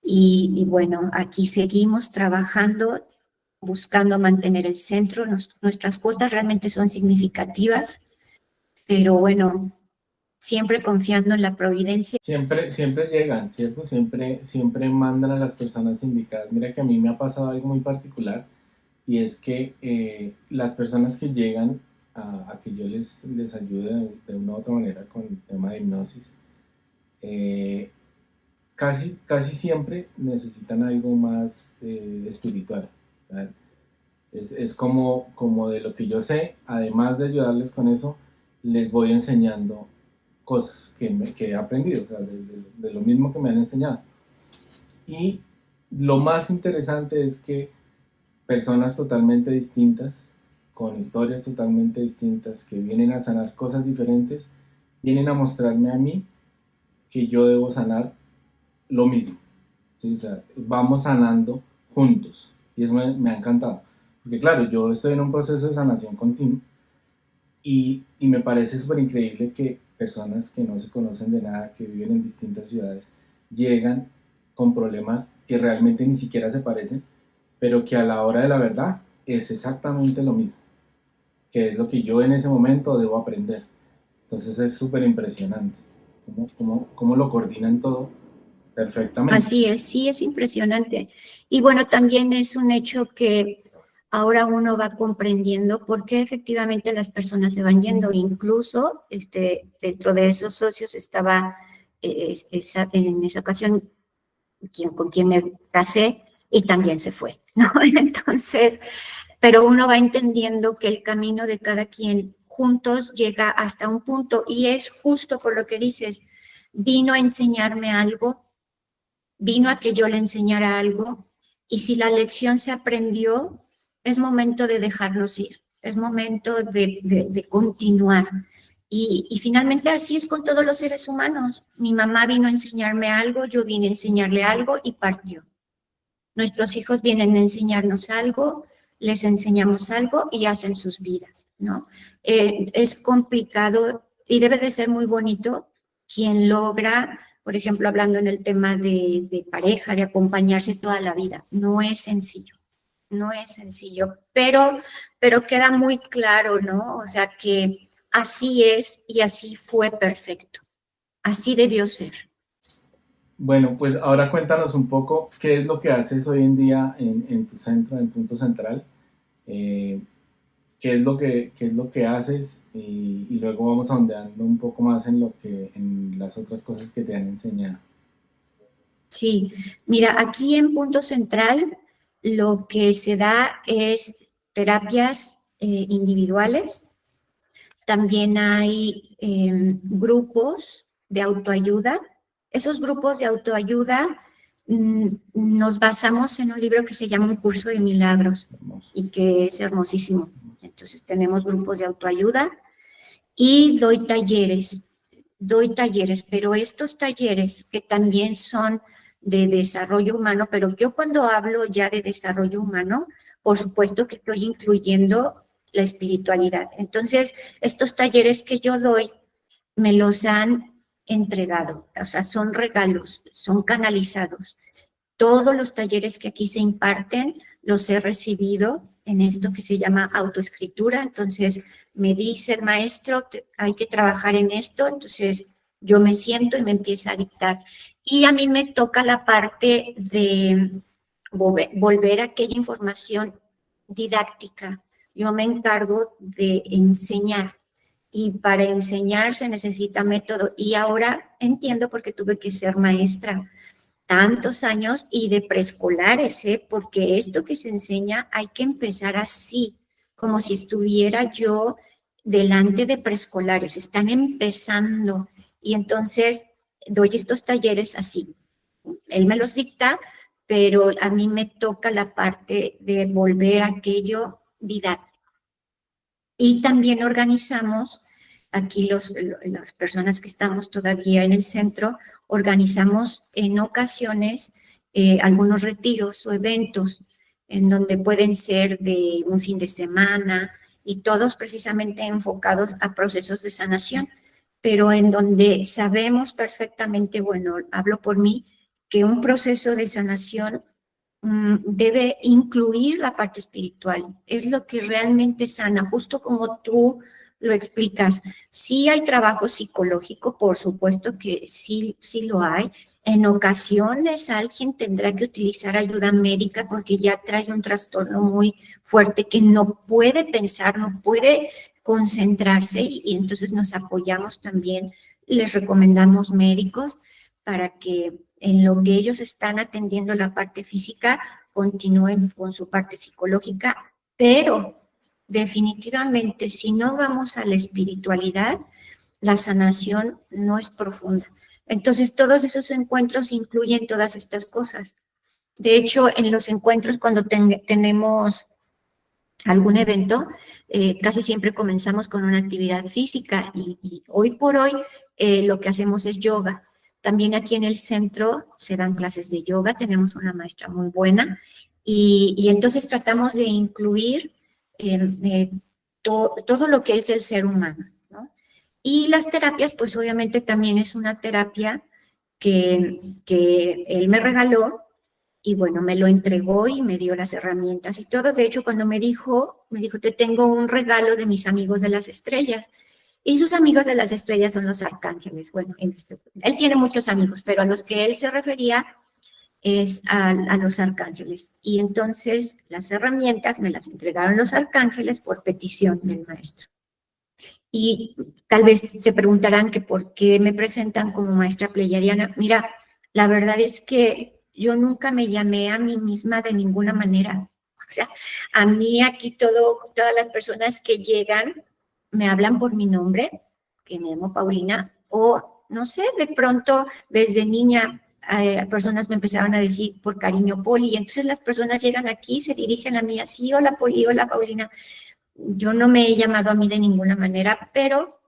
Y bueno, aquí seguimos trabajando, buscando mantener el centro. Nuestras cuotas realmente son significativas, pero bueno, siempre confiando en la providencia. Siempre llegan, ¿cierto? Siempre mandan a las personas indicadas. Mira que a mí me ha pasado algo muy particular y es que las personas que llegan a que yo les ayude de una u otra manera con el tema de hipnosis, casi siempre necesitan algo más espiritual. ¿Verdad? Es como de lo que yo sé, además de ayudarles con eso, les voy enseñando cosas que he aprendido, o sea, de lo mismo que me han enseñado. Y lo más interesante es que personas totalmente distintas, con historias totalmente distintas, que vienen a sanar cosas diferentes, vienen a mostrarme a mí que yo debo sanar lo mismo. ¿Sí? O sea, vamos sanando juntos. Y eso me ha encantado. Porque claro, yo estoy en un proceso de sanación continuo y me parece súper increíble que personas que no se conocen de nada, que viven en distintas ciudades, llegan con problemas que realmente ni siquiera se parecen, pero que a la hora de la verdad es exactamente lo mismo, que es lo que yo en ese momento debo aprender. Entonces es súper impresionante cómo lo coordinan todo perfectamente. Así es, sí, es impresionante. Y bueno, también es un hecho que ahora uno va comprendiendo por qué efectivamente las personas se van yendo. Incluso dentro de esos socios estaba en esa ocasión con quien me casé y también se fue, ¿no? Entonces, pero uno va entendiendo que el camino de cada quien juntos llega hasta un punto y es justo por lo que dices, vino a enseñarme algo, vino a que yo le enseñara algo y si la lección se aprendió, es momento de dejarnos ir, es momento de continuar. Y finalmente así es con todos los seres humanos. Mi mamá vino a enseñarme algo, yo vine a enseñarle algo y partió. Nuestros hijos vienen a enseñarnos algo, les enseñamos algo y hacen sus vidas, ¿no? Es complicado y debe de ser muy bonito quien logra, por ejemplo, hablando en el tema de pareja, de acompañarse toda la vida. No es sencillo, no es sencillo, pero queda muy claro, ¿no? O sea, que así es y así fue perfecto. Así debió ser. Bueno, pues ahora cuéntanos un poco qué es lo que haces hoy en día en tu centro, en Punto Central. Eh, qué es lo que haces y luego vamos ahondando un poco más en las otras cosas que te han enseñado. Sí, mira, aquí en Punto Central lo que se da es terapias individuales. También hay grupos de autoayuda. Esos grupos de autoayuda nos basamos en un libro que se llama Un Curso de Milagros Hermoso. y que es hermosísimo. Entonces tenemos grupos de autoayuda y doy talleres, pero estos talleres que también son de desarrollo humano, pero yo cuando hablo ya de desarrollo humano, por supuesto que estoy incluyendo la espiritualidad. Entonces, estos talleres que yo doy me los han entregado, o sea, son regalos, son canalizados. Todos los talleres que aquí se imparten los he recibido en esto que se llama autoescritura. Entonces me dice el maestro, hay que trabajar en esto, entonces yo me siento y me empieza a dictar. Y a mí me toca la parte de volver aquella información didáctica. Yo me encargo de enseñar y para enseñar se necesita método. Y ahora entiendo por qué tuve que ser maestra tantos años y de preescolares, ¿eh? Porque esto que se enseña hay que empezar así, como si estuviera yo delante de preescolares, están empezando y entonces doy estos talleres así. Él me los dicta, pero a mí me toca la parte de volver aquello didáctico. Y también organizamos, aquí las personas que estamos todavía en el centro, organizamos en ocasiones algunos retiros o eventos en donde pueden ser de un fin de semana y todos precisamente enfocados a procesos de sanación, pero en donde sabemos perfectamente, bueno, hablo por mí, que un proceso de sanación debe incluir la parte espiritual. Es lo que realmente sana, justo como tú lo explicas. Sí hay trabajo psicológico, por supuesto que sí, sí lo hay. En ocasiones alguien tendrá que utilizar ayuda médica porque ya trae un trastorno muy fuerte que no puede pensar, no puede concentrarse y entonces nos apoyamos también, les recomendamos médicos para que en lo que ellos están atendiendo la parte física, continúen con su parte psicológica, pero definitivamente si no vamos a la espiritualidad, la sanación no es profunda. Entonces todos esos encuentros incluyen todas estas cosas. De hecho, en los encuentros cuando tenemos algún evento, casi siempre comenzamos con una actividad física y hoy por hoy lo que hacemos es yoga. También aquí en el centro se dan clases de yoga, tenemos una maestra muy buena y entonces tratamos de incluir todo lo que es el ser humano, ¿no? Y las terapias, pues obviamente también es una terapia que él me regaló y bueno, me lo entregó y me dio las herramientas y todo. De hecho, cuando me dijo, te tengo un regalo de mis amigos de las estrellas. Y sus amigos de las estrellas son los arcángeles. Bueno, él tiene muchos amigos, pero a los que él se refería es a los arcángeles. Y entonces las herramientas me las entregaron los arcángeles por petición del maestro. Y tal vez se preguntarán que por qué me presentan como maestra pleyadiana. Mira, la verdad es que yo nunca me llamé a mí misma de ninguna manera. O sea, a mí aquí todas las personas que llegan me hablan por mi nombre, que me llamo Paulina, o no sé, de pronto desde niña personas me empezaron a decir por cariño Poli, y entonces las personas llegan aquí, se dirigen a mí así, hola Poli, hola Paulina. Yo no me he llamado a mí de ninguna manera, pero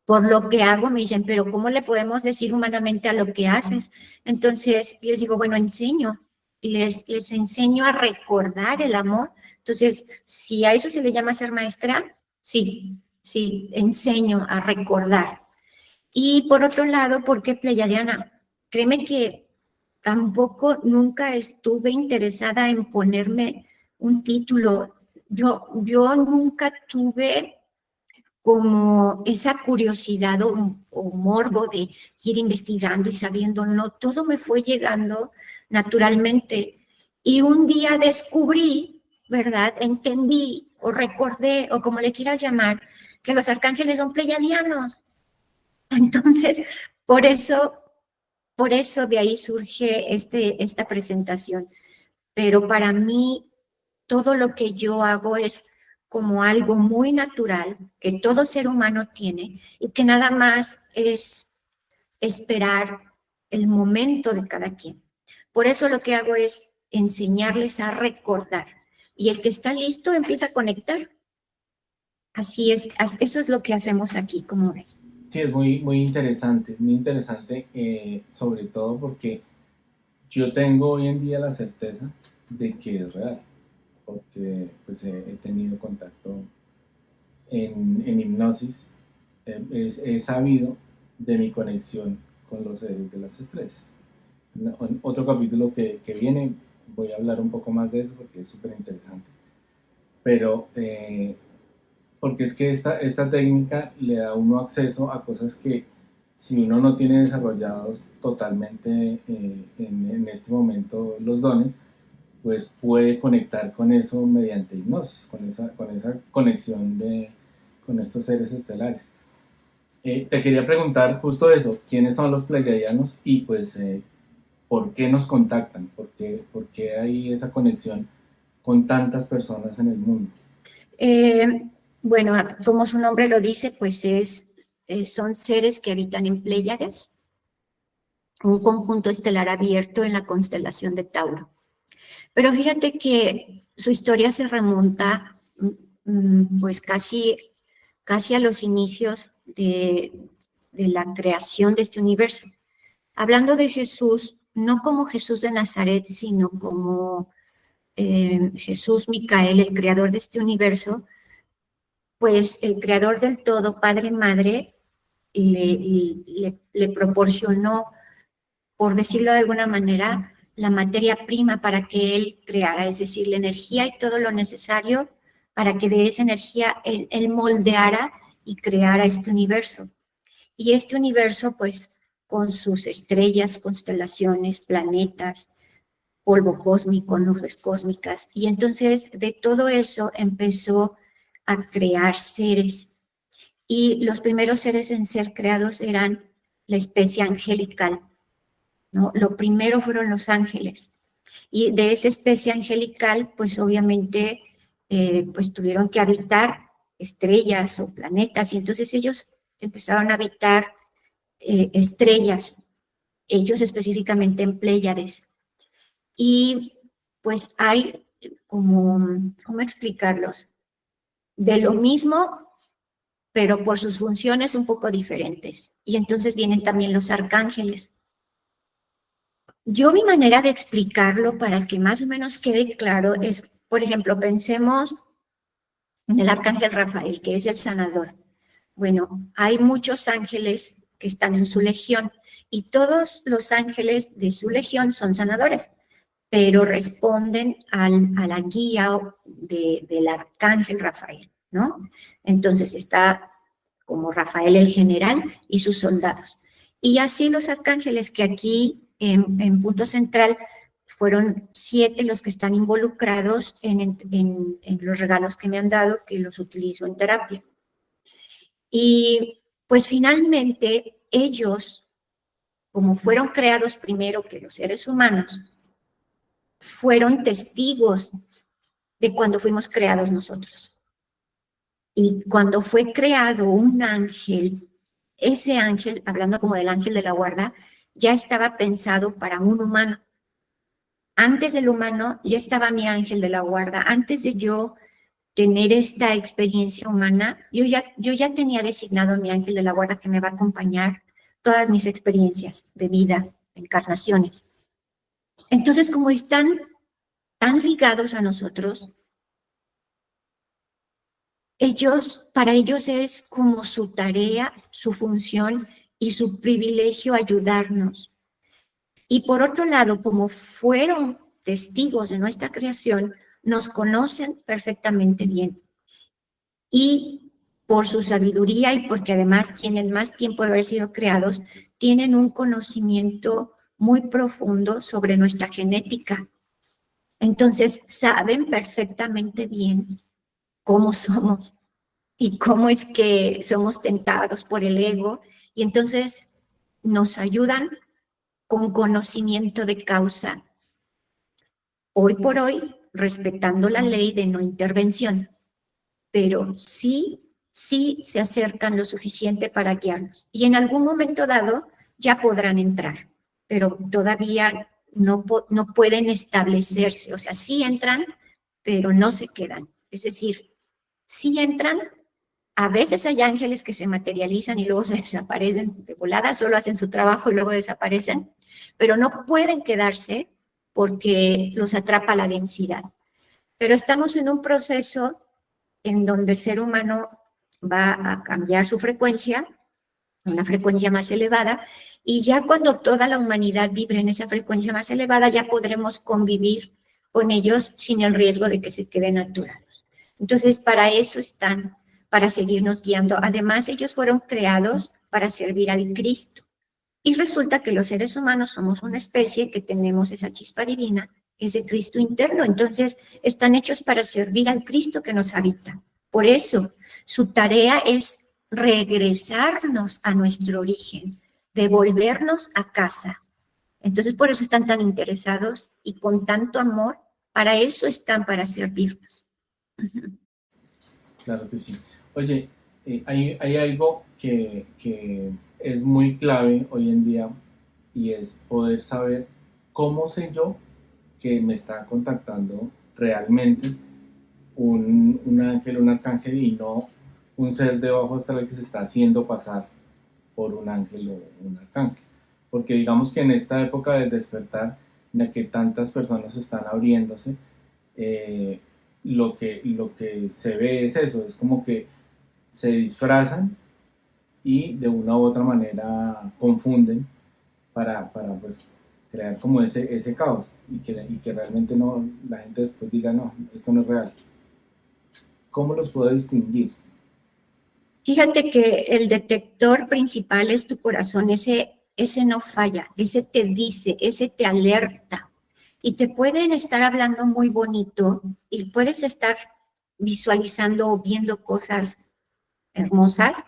por lo que hago me dicen, pero ¿cómo le podemos decir humanamente a lo que haces? Entonces les digo, bueno, enseño, les enseño a recordar el amor. Entonces, si a eso se le llama ser maestra, sí, sí, enseño a recordar. Y por otro lado, ¿por qué pleyadiana? Créeme que tampoco nunca estuve interesada en ponerme un título. Yo nunca tuve como esa curiosidad o morbo de ir investigando y sabiendo, no, todo me fue llegando naturalmente. Y un día descubrí, ¿verdad? Entendí o recordé, o como le quieras llamar, que los arcángeles son pleyadianos. Entonces, por eso, por eso de ahí surge esta presentación. Pero para mí, todo lo que yo hago es como algo muy natural que todo ser humano tiene y que nada más es esperar el momento de cada quien. Por eso lo que hago es enseñarles a recordar y el que está listo empieza a conectar. Así es, eso es lo que hacemos aquí, como ves. Sí, es muy interesante, sobre todo porque yo tengo hoy en día la certeza de que es real, porque pues he tenido contacto en hipnosis, he sabido de mi conexión con los seres de las estrellas. En otro capítulo que viene voy a hablar un poco más de eso porque es súper interesante. pero porque es que esta técnica le da a uno acceso a cosas que si uno no tiene desarrollados totalmente en este momento los dones, pues puede conectar con eso mediante hipnosis, con esa conexión con estos seres estelares. Te quería preguntar justo eso, ¿quiénes son los pleiadianos y pues por qué nos contactan? Por qué hay esa conexión con tantas personas en el mundo? Bueno, como su nombre lo dice, pues son seres que habitan en Pléyades, un conjunto estelar abierto en la constelación de Tauro. Pero fíjate que su historia se remonta pues casi a los inicios de la creación de este universo. Hablando de Jesús, no como Jesús de Nazaret, sino como Jesús Micael, el creador de este universo, pues el creador del todo, Padre Madre, le proporcionó, por decirlo de alguna manera, la materia prima para que él creara, es decir, la energía y todo lo necesario para que de esa energía él moldeara y creara este universo. Y este universo, pues, con sus estrellas, constelaciones, planetas, polvo cósmico, nubes cósmicas. Y entonces de todo eso empezó a crear seres. Y los primeros seres en ser creados eran la especie angelical, ¿no? Lo primero fueron los ángeles. Y de esa especie angelical, pues obviamente, pues tuvieron que habitar estrellas o planetas. Y entonces ellos empezaron a habitar estrellas, ellos específicamente en Pléyades. Y pues hay ¿cómo explicarlos? De lo mismo, pero por sus funciones un poco diferentes. Y entonces vienen también los arcángeles. Yo mi manera de explicarlo para que más o menos quede claro es, por ejemplo, pensemos en el arcángel Rafael, que es el sanador. Bueno, hay muchos ángeles que están en su legión y todos los ángeles de su legión son sanadores, pero responden a la guía del arcángel Rafael, ¿no? Entonces está como Rafael el general y sus soldados. Y así los arcángeles que aquí en Punto Central fueron 7 los que están involucrados en los regalos que me han dado, que los utilizo en terapia. Y pues finalmente ellos, como fueron creados primero que los seres humanos, fueron testigos de cuando fuimos creados nosotros. Y cuando fue creado un ángel, ese ángel, hablando como del ángel de la guarda, ya estaba pensado para un humano. Antes del humano ya estaba mi ángel de la guarda. Antes de yo tener esta experiencia humana, yo ya tenía designado a mi ángel de la guarda que me va a acompañar todas mis experiencias de vida, encarnaciones. Entonces, como están tan ligados a nosotros, para ellos es como su tarea, su función y su privilegio ayudarnos. Y por otro lado, como fueron testigos de nuestra creación, nos conocen perfectamente bien. Y por su sabiduría y porque además tienen más tiempo de haber sido creados, tienen un conocimiento muy profundo sobre nuestra genética. Entonces, saben perfectamente bien cómo somos y cómo es que somos tentados por el ego. Y entonces nos ayudan con conocimiento de causa. Hoy por hoy, respetando la ley de no intervención, pero sí se acercan lo suficiente para guiarnos. Y en algún momento dado ya podrán entrar, pero todavía no pueden establecerse. O sea, sí entran, pero no se quedan. Es decir, sí entran. A veces hay ángeles que se materializan y luego se desaparecen de volada, solo hacen su trabajo y luego desaparecen, pero no pueden quedarse porque los atrapa la densidad. Pero estamos en un proceso en donde el ser humano va a cambiar su frecuencia, una frecuencia más elevada, y ya cuando toda la humanidad vibre en esa frecuencia más elevada, ya podremos convivir con ellos sin el riesgo de que se queden atorados. Entonces, para eso están, para seguirnos guiando. Además, ellos fueron creados para servir al Cristo. Y resulta que los seres humanos somos una especie que tenemos esa chispa divina, ese Cristo interno. Entonces, están hechos para servir al Cristo que nos habita. Por eso, su tarea es regresarnos a nuestro origen, devolvernos a casa. Entonces, por eso están tan interesados y con tanto amor, para eso están, para servirnos. Claro que sí. Oye, hay algo que es muy clave hoy en día y es poder saber cómo sé yo que me está contactando realmente un ángel, un arcángel y no un ser de bajo astral que se está haciendo pasar por un ángel o un arcángel. Porque digamos que en esta época del despertar, en la que tantas personas están abriéndose, eh, lo que se ve es eso, es como que se disfrazan y de una u otra manera confunden para pues, crear como ese caos y que realmente no, la gente después diga, no, esto no es real. ¿Cómo los puedo distinguir? Fíjate que el detector principal es tu corazón, ese no falla, ese te dice, ese te alerta. Y te pueden estar hablando muy bonito y puedes estar visualizando o viendo cosas hermosas,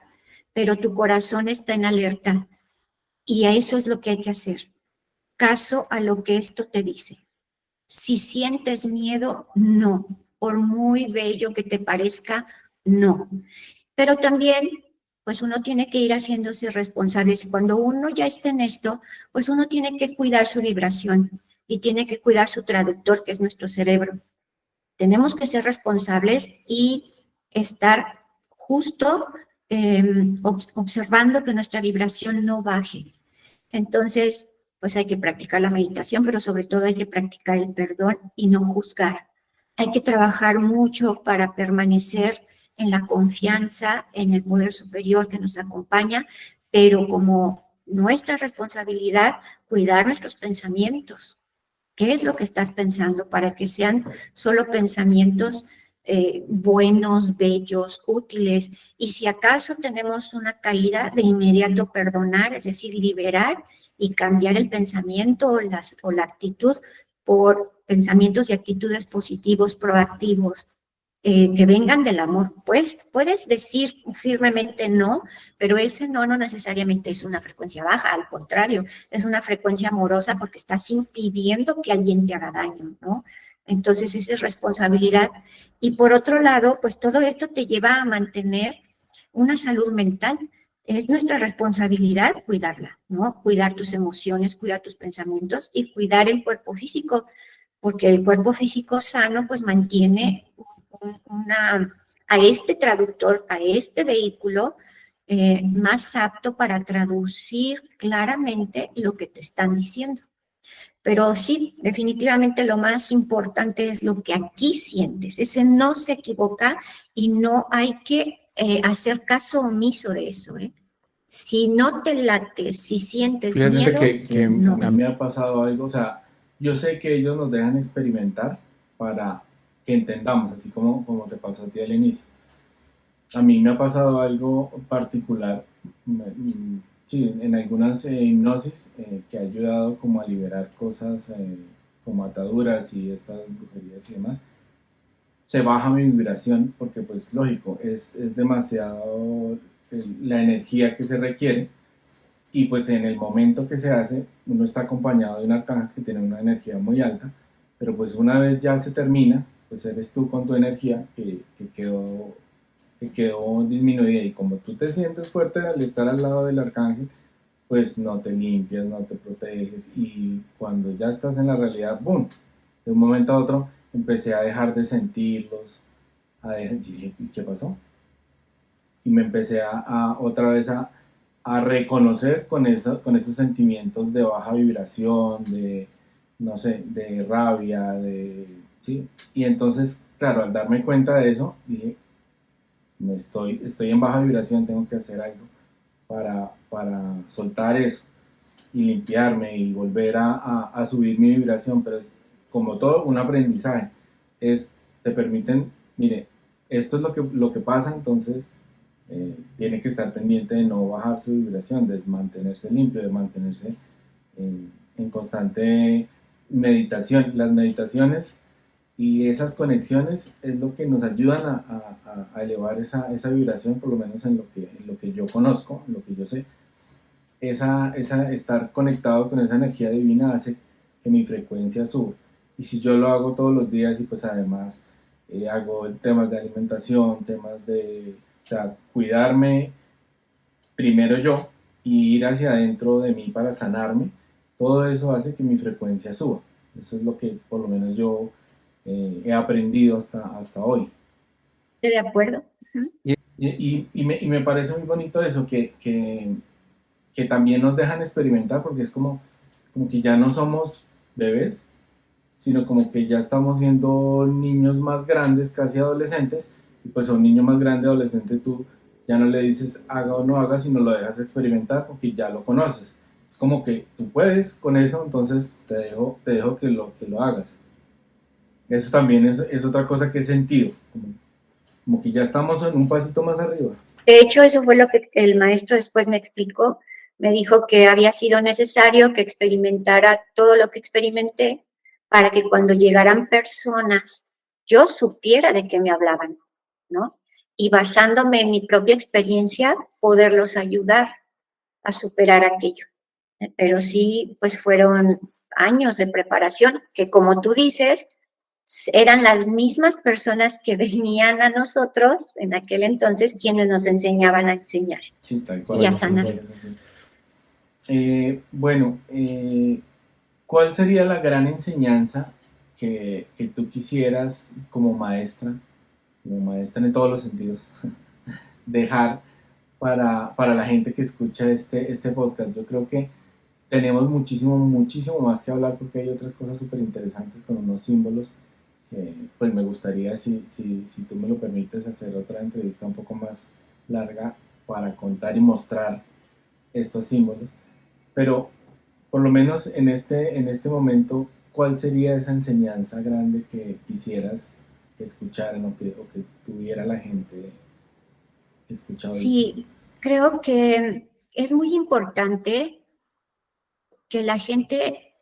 pero tu corazón está en alerta. Y a eso es lo que hay que hacer. Caso a lo que esto te dice. Si sientes miedo, no. Por muy bello que te parezca, no. Pero también, pues uno tiene que ir haciéndose responsable. Cuando uno ya está en esto, pues uno tiene que cuidar su vibración y tiene que cuidar su traductor, que es nuestro cerebro. Tenemos que ser responsables y estar justo observando que nuestra vibración no baje. Entonces, pues hay que practicar la meditación, pero sobre todo hay que practicar el perdón y no juzgar. Hay que trabajar mucho para permanecer en la confianza, en el poder superior que nos acompaña, pero como nuestra responsabilidad, cuidar nuestros pensamientos. ¿Qué es lo que estás pensando para que sean solo pensamientos buenos, bellos, útiles? Y si acaso tenemos una caída, de inmediato perdonar, es decir, liberar y cambiar el pensamiento o la actitud por pensamientos y actitudes positivos, proactivos, que vengan del amor. Pues puedes decir firmemente no, pero ese no no necesariamente es una frecuencia baja, al contrario, es una frecuencia amorosa porque estás impidiendo que alguien te haga daño, ¿no? Entonces esa es responsabilidad. Y por otro lado, pues todo esto te lleva a mantener una salud mental. Es nuestra responsabilidad cuidarla, ¿no? Cuidar tus emociones, cuidar tus pensamientos y cuidar el cuerpo físico, porque el cuerpo físico sano pues mantiene a este traductor, a este vehículo más apto para traducir claramente lo que te están diciendo. Pero sí, definitivamente lo más importante es lo que aquí sientes. Ese no se equivoca y no hay que hacer caso omiso de eso. Si no te late, si sientes Fíjate miedo, que no. a mí me ha pasado algo, o sea, yo sé que ellos nos dejan experimentar para que entendamos, así como te pasó a ti al inicio. A mí me ha pasado algo particular, sí, en algunas hipnosis que ha ayudado como a liberar cosas como ataduras y estas brujerías y demás. Se baja mi vibración porque pues lógico, es demasiado la energía que se requiere y pues en el momento que se hace uno está acompañado de un arcángel que tiene una energía muy alta, pero pues una vez ya se termina, pues eres tú con tu energía que quedó disminuida y como tú te sientes fuerte al estar al lado del arcángel, pues no te limpias, no te proteges y cuando ya estás en la realidad, ¡boom! De un momento a otro empecé a dejar de sentirlos, y dije, ¿y qué pasó? Y me empecé otra vez a reconocer con esos sentimientos de baja vibración, de, no sé, de rabia, ¿sí? Y entonces, claro, al darme cuenta de eso, dije, estoy en baja vibración, tengo que hacer algo para soltar eso y limpiarme y volver a subir mi vibración, pero es como todo un aprendizaje, te permiten, mire, esto es lo que pasa, entonces tiene que estar pendiente de no bajar su vibración, de mantenerse limpio, de mantenerse en constante meditación. Las meditaciones y esas conexiones es lo que nos ayudan a elevar esa vibración, por lo menos en lo que yo conozco, en lo que yo sé. Estar conectado con esa energía divina hace que mi frecuencia suba. Y si yo lo hago todos los días y pues además hago temas de alimentación, temas de, o sea, cuidarme primero yo y ir hacia adentro de mí para sanarme, todo eso hace que mi frecuencia suba. Eso es lo que por lo menos yo he aprendido hasta hoy. ¿De acuerdo? Uh-huh. Y me parece muy bonito eso, que también nos dejan experimentar, porque es como que ya no somos bebés, sino como que ya estamos siendo niños más grandes, casi adolescentes, y pues a un niño más grande, adolescente, tú ya no le dices haga o no haga, sino lo dejas experimentar porque ya lo conoces. Es como que tú puedes con eso, entonces te dejo que lo hagas. Eso también es otra cosa que he sentido, como que ya estamos en un pasito más arriba. De hecho, eso fue lo que el maestro después me explicó. Me dijo que había sido necesario que experimentara todo lo que experimenté para que cuando llegaran personas yo supiera de qué me hablaban, ¿no? Y basándome en mi propia experiencia, poderlos ayudar a superar aquello. Pero sí, pues fueron años de preparación que, como tú dices, eran las mismas personas que venían a nosotros en aquel entonces quienes nos enseñaban a enseñar, sí, tal cual, y a sanar. Bueno, ¿cuál sería la gran enseñanza que tú quisieras como maestra en todos los sentidos, dejar para la gente que escucha este podcast? Yo creo que tenemos muchísimo más que hablar porque hay otras cosas súper interesantes con unos símbolos que pues me gustaría, si tú me lo permites, hacer otra entrevista un poco más larga para contar y mostrar estos símbolos. Pero por lo menos en este momento, ¿cuál sería esa enseñanza grande que quisieras que escucharan o que tuviera la gente que escucha hoy? Sí, creo que es muy importante que la gente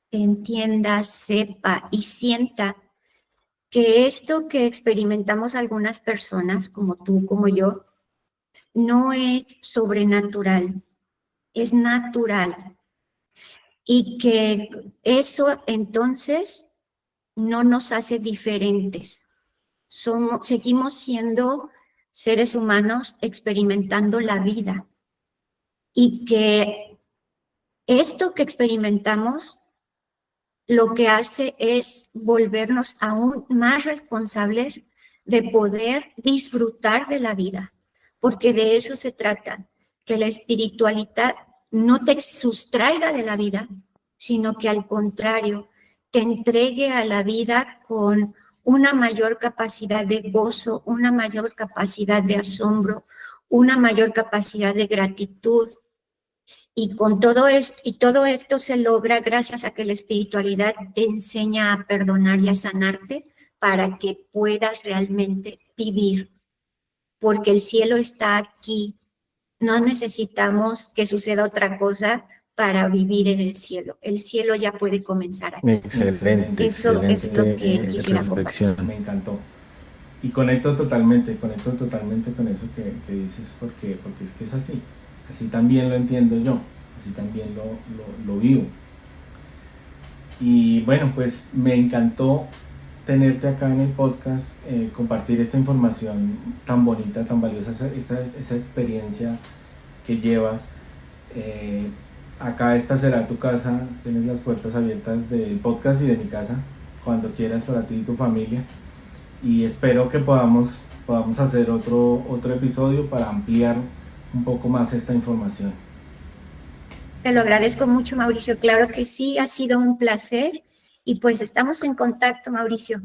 entienda, sepa y sienta que esto que experimentamos algunas personas, como tú, como yo, no es sobrenatural, es natural. Y que eso entonces no nos hace diferentes. Seguimos siendo seres humanos experimentando la vida. Y que esto que experimentamos lo que hace es volvernos aún más responsables de poder disfrutar de la vida, porque de eso se trata, que la espiritualidad no te sustraiga de la vida, sino que al contrario, te entregue a la vida con una mayor capacidad de gozo, una mayor capacidad de asombro, una mayor capacidad de gratitud. Y todo esto se logra gracias a que la espiritualidad te enseña a perdonar y a sanarte para que puedas realmente vivir, porque el cielo está aquí. No necesitamos que suceda otra cosa para vivir en el cielo. El cielo ya puede comenzar aquí. Excelente, Eso es lo que excelente quisiera compartir. reflexión. Me encantó. Y conecto totalmente con eso que dices, porque es que es así. Así también lo entiendo yo, así también lo vivo. Y bueno, pues me encantó tenerte acá en el podcast, compartir esta información tan bonita, tan valiosa, esa experiencia que llevas. Acá esta será tu casa, tienes las puertas abiertas del podcast y de mi casa, cuando quieras, para ti y tu familia. Y espero que podamos hacer otro episodio para ampliar un poco más esta información. Te lo agradezco mucho, Mauricio. Claro que sí, ha sido un placer y pues estamos en contacto, Mauricio.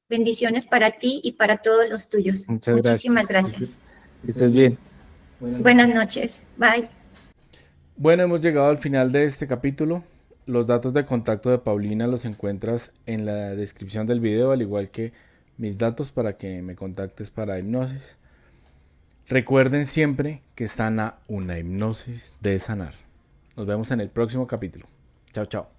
Bendiciones para ti y para todos los tuyos. Muchísimas gracias. Que estés bien. Buenas noches. Bye. Bueno, hemos llegado al final de este capítulo. Los datos de contacto de Paulina los encuentras en la descripción del video, al igual que mis datos para que me contactes para hipnosis. Recuerden siempre que están a una hipnosis de sanar. Nos vemos en el próximo capítulo. Chao, chao.